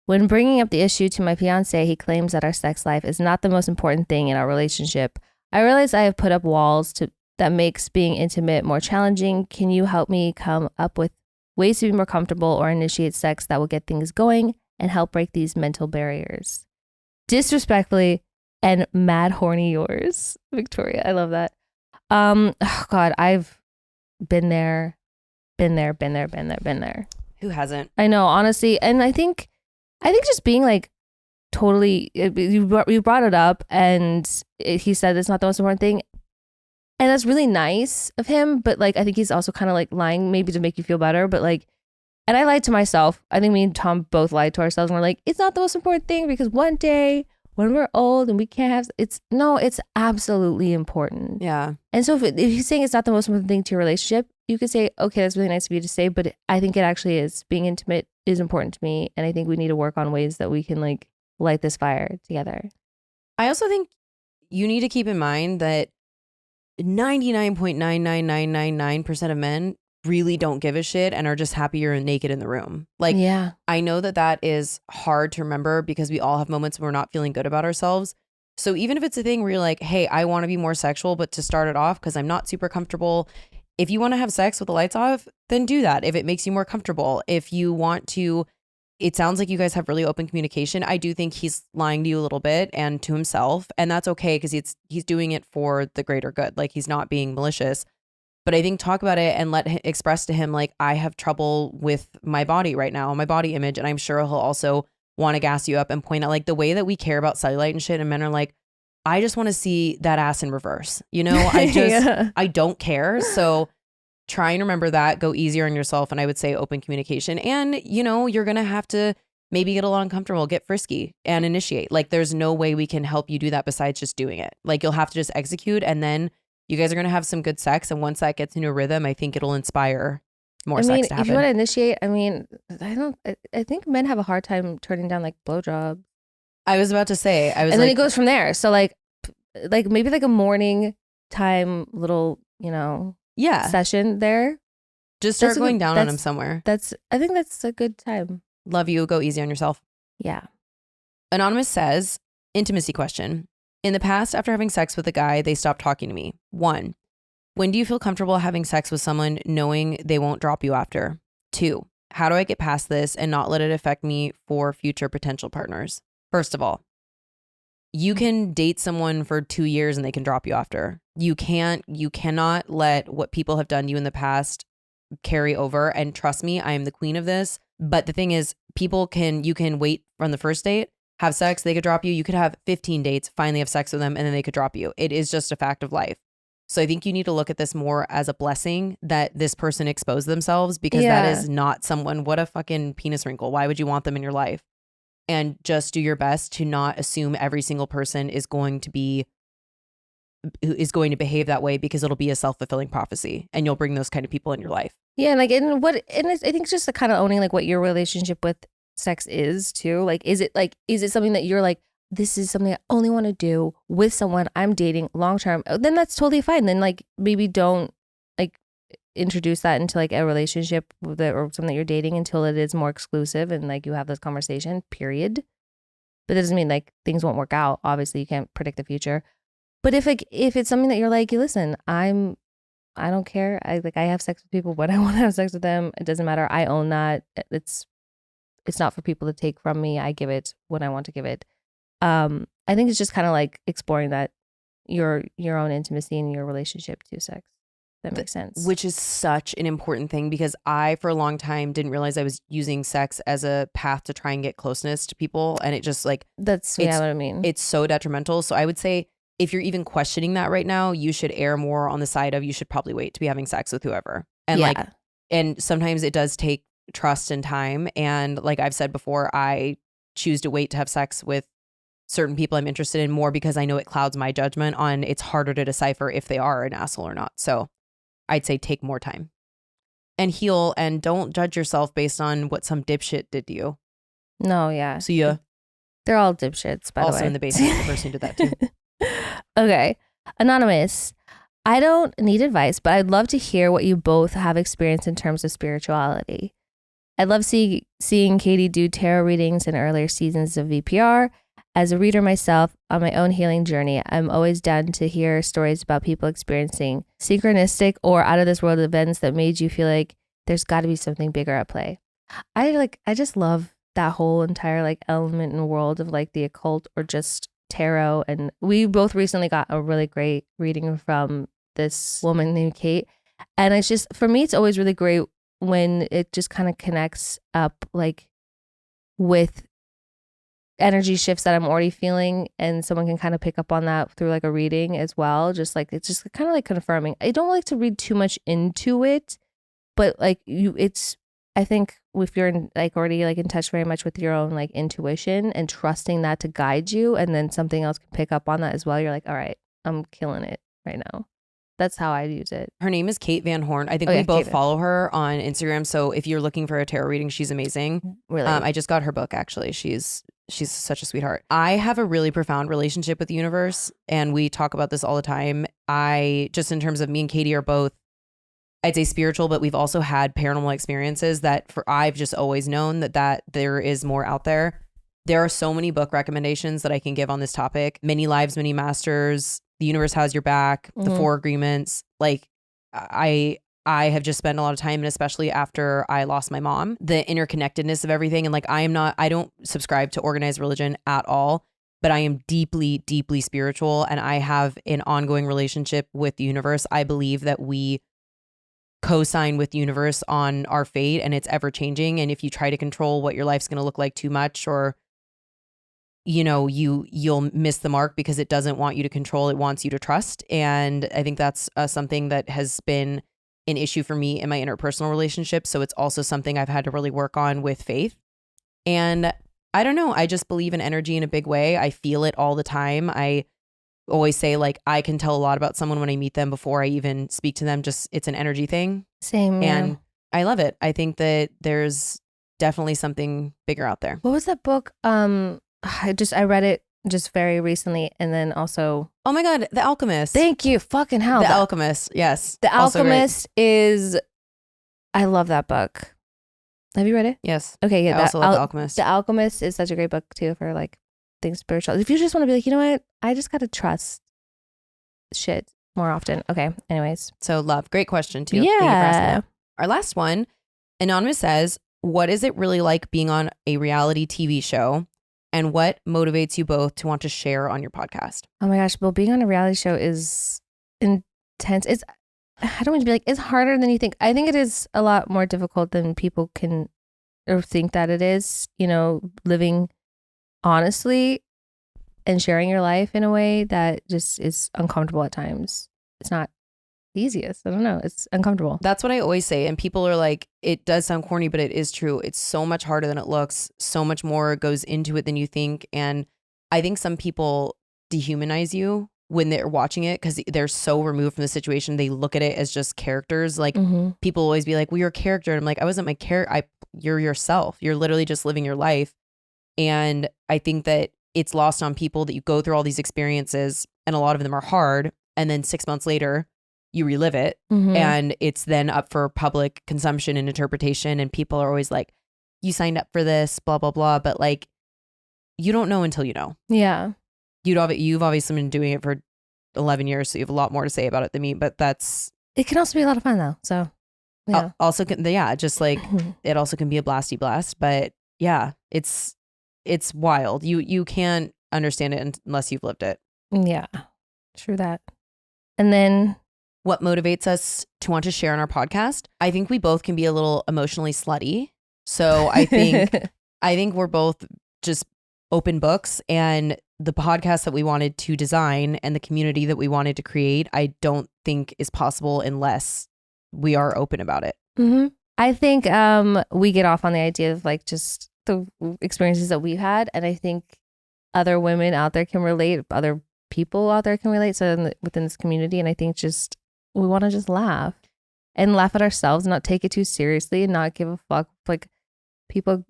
When bringing up the issue to my fiance, he claims that our sex life is not the most important thing in our relationship. I realize I have put up walls that makes being intimate more challenging. Can you help me come up with ways to be more comfortable or initiate sex that will get things going and help break these mental barriers? Disrespectfully and mad horny yours, Victoria. I love that. Oh God, I've been there. Who hasn't? I know, honestly. And I think just being like, totally, you brought it up, and he said it's not the most important thing, and that's really nice of him, but like I think he's also kind of like lying maybe to make you feel better, but like, and I lied to myself. I think me and Tom both lied to ourselves, and we're like, it's not the most important thing because one day when we're old and we can't have it's absolutely important. Yeah. And so if he's saying it's not the most important thing to your relationship, you could say, okay, that's really nice of you to say, but I think it actually is. Being intimate is important to me, and I think we need to work on ways that we can like light this fire together. I also think you need to keep in mind that 99.99999% of men really don't give a shit and are just happy you're naked in the room. Like, yeah. I know that is hard to remember because we all have moments when we're not feeling good about ourselves. So even if it's a thing where you're like, hey, I want to be more sexual, but to start it off because I'm not super comfortable. If you want to have sex with the lights off, then do that. If it makes you more comfortable, if you want to, it sounds like you guys have really open communication. I do think he's lying to you a little bit and to himself, and that's okay because he's doing it for the greater good. Like, he's not being malicious. But I think talk about it and express to him, like, I have trouble with my body right now, my body image. And I'm sure he'll also want to gas you up and point out, like, the way that we care about cellulite and shit. And men are like, I just want to see that ass in reverse. You know, I don't care. So try and remember that. Go easier on yourself. And I would say open communication. And, you know, you're going to have to maybe get a little uncomfortable, get frisky and initiate. Like, there's no way we can help you do that besides just doing it. Like, you'll have to just execute, and then you guys are going to have some good sex. And once that gets into a rhythm, I think it'll inspire more sex to happen. If you want to initiate, I think men have a hard time turning down like blowjobs. I was about to say, and then it goes from there. So like maybe like a morning time little, you know, session there. Just start going down on him somewhere. I think that's a good time. Love you. Go easy on yourself. Yeah. Anonymous says, intimacy question. In the past, after having sex with a guy, they stopped talking to me. 1, when do you feel comfortable having sex with someone knowing they won't drop you after? 2, how do I get past this and not let it affect me for future potential partners? First of all, you can date someone for 2 years and they can drop you after. You cannot let what people have done to you in the past carry over. And trust me, I am the queen of this. But the thing is, you can wait on the first date, have sex, they could drop you. You could have 15 dates, finally have sex with them, and then they could drop you. It is just a fact of life. So I think you need to look at this more as a blessing that this person exposed themselves, because that is not someone, what a fucking penis wrinkle. Why would you want them in your life? And just do your best to not assume every single person is going to behave that way, because it'll be a self-fulfilling prophecy and you'll bring those kind of people in your life. Yeah. I think it's just kind of owning like what your relationship with sex is too. Like, is it something that you're like, this is something I only want to do with someone I'm dating long term? Then that's totally fine. Then like maybe don't like introduce that into like a relationship with it or something that you're dating until it is more exclusive and like you have this conversation, period. But that doesn't mean like things won't work out. Obviously you can't predict the future. But if it's something that you're like, listen, I don't care. I have sex with people when I want to have sex with them. It doesn't matter. I own that. It's not for people to take from me. I give it when I want to give it. I think it's just kind of like exploring that your own intimacy and your relationship to sex. That makes sense. Which is such an important thing, because I, for a long time, didn't realize I was using sex as a path to try and get closeness to people. And it just like, what I mean. It's so detrimental. So I would say, if you're even questioning that right now, you should err more on the side of, you should probably wait to be having sex with whoever. And and sometimes it does take trust and time. And like I've said before, I choose to wait to have sex with certain people I'm interested in more because I know it clouds my judgment on, it's harder to decipher if they are an asshole or not. So I'd say take more time and heal, and don't judge yourself based on what some dipshit did to you. No, yeah. So yeah. They're all dipshits, by the way. Also in the basement, the person who did that too. Okay. Anonymous. I don't need advice, but I'd love to hear what you both have experienced in terms of spirituality. I love seeing Katie do tarot readings in earlier seasons of VPR. As a reader myself on my own healing journey, I'm always down to hear stories about people experiencing synchronistic or out of this world events that made you feel like there's got to be something bigger at play. I just love that whole entire like element and world of like the occult or just tarot. And we both recently got a really great reading from this woman named Kate. And it's just, for me, it's always really great when it just kind of connects up like with energy shifts that I'm already feeling, and someone can kind of pick up on that through like a reading as well. Just like, it's just kind of like confirming. I don't like to read too much into it, but like I think if you're already like in touch very much with your own like intuition and trusting that to guide you, and then something else can pick up on that as well, you're like, all right, I'm killing it right now. That's how I use it. Her name is Kate Van Horn. I think we both follow her on Instagram. So if you're looking for a tarot reading, she's amazing. Really? I just got her book, actually. She's She's such a sweetheart. I have a really profound relationship with the universe, and we talk about this all the time. I just, in terms of me and Katie are both, I'd say spiritual, but we've also had paranormal experiences that I've just always known that there is more out there. There are so many book recommendations that I can give on this topic. Many Lives, Many Masters, The Universe Has Your Back, The Four Agreements. Like I have just spent a lot of time, and especially after I lost my mom, the interconnectedness of everything. And like, I don't subscribe to organized religion at all, but I am deeply, deeply spiritual, and I have an ongoing relationship with the universe. I believe that we co-sign with the universe on our fate, and it's ever changing. And if you try to control what your life's going to look like too much, or you'll miss the mark because it doesn't want you to control, it wants you to trust. And I think that's something that has been an issue for me in my interpersonal relationship. So it's also something I've had to really work on with faith. And I don't know, I just believe in energy in a big way. I feel it all the time. I always say, like, I can tell a lot about someone when I meet them before I even speak to them. Just, it's an energy thing. Same. And I love it. I think that there's definitely something bigger out there. What was that book? I read it just very recently, and then also, oh my God, The Alchemist. Thank you. Fucking hell. The Alchemist. Yes. The Alchemist is, I love that book. Have you read it? Yes. Okay. Yeah. I also love The Alchemist. The Alchemist is such a great book too for like things spiritual. If you just want to be like, you know what? I just got to trust shit more often. Okay. Anyways. So love. Great question too. Thank you for asking that. Our last one, Anonymous says, what is it really like being on a reality TV show? And what motivates you both to want to share on your podcast? Oh my gosh. Well, being on a reality show is intense. I don't want to be like, it's harder than you think. I think it is a lot more difficult than people can or think that it is, living honestly and sharing your life in a way that just is uncomfortable at times. It's not the easiest. I don't know. It's uncomfortable. That's what I always say. And people are like, it does sound corny, but it is true. It's so much harder than it looks. So much more goes into it than you think. And I think some people dehumanize you when they're watching it because they're so removed from the situation. They look at it as just characters. Like people always be like, well, you're a character. And I'm like, I wasn't my character. You're yourself. You're literally just living your life. And I think that it's lost on people that you go through all these experiences, and a lot of them are hard. And then 6 months later, you relive it, and it's then up for public consumption and interpretation. And people are always like, you signed up for this, blah, blah, blah. But like, you don't know until you know. Yeah. You've obviously been doing it for 11 years, so you have a lot more to say about it than me, but it can also be a lot of fun though. So yeah. Just like it also can be a blasty blast, but yeah, it's wild. You can't understand it unless you've lived it. Yeah. True that. And then what motivates us to want to share on our podcast? I think we both can be a little emotionally slutty. So I think we're both just open books, and the podcast that we wanted to design and the community that we wanted to create, I don't think is possible unless we are open about it. I think we get off on the idea of like just the experiences that we've had. And I think other women out there can relate, other people out there can relate. So within this community, and I think just we want to just laugh at ourselves, not take it too seriously, and not give a fuck. Like people,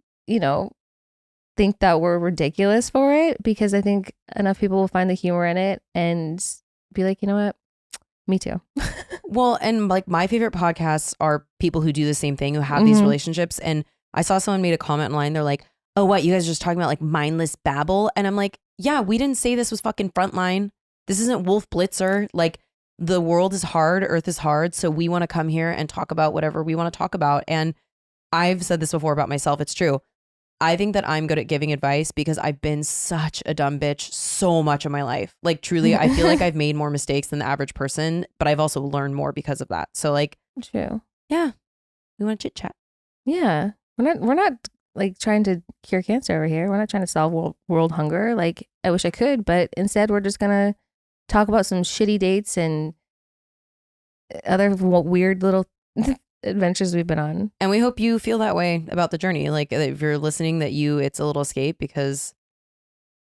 think that we're ridiculous for it, because I think enough people will find the humor in it and be like, you know what? Me too. Well, and like my favorite podcasts are people who do the same thing, who have these relationships. And I saw someone made a comment online. They're like, oh, what? You guys are just talking about like mindless babble. And I'm like, yeah, we didn't say this was fucking Frontline. This isn't Wolf Blitzer. Like, the world is hard. Earth is hard. So we want to come here and talk about whatever we want to talk about. And I've said this before about myself. It's true. I think that I'm good at giving advice because I've been such a dumb bitch so much of my life. Like, truly, I feel like I've made more mistakes than the average person, but I've also learned more because of that. So like, true. Yeah. We want to chit chat. Yeah. We're not like trying to cure cancer over here. We're not trying to solve world hunger. Like, I wish I could, but instead we're just going to talk about some shitty dates and other weird little adventures we've been on. And we hope you feel that way about the journey. Like, if you're listening, that it's a little escape, because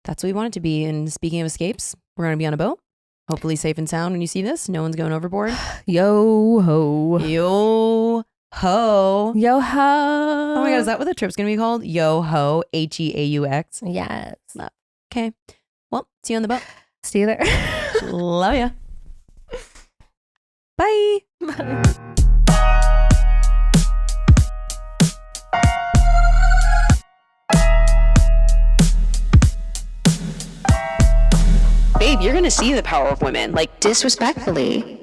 that's what we want it to be. And speaking of escapes, we're going to be on a boat, hopefully safe and sound when you see this. No one's going overboard. Yo ho. Yo ho. Yo ho. Oh my God, is that what the trip's going to be called? Yo ho, Heaux. Yes. Okay. Well, see you on the boat. See you there. Love ya. Bye. Babe, you're gonna see the power of women. Like, Disrespectfully.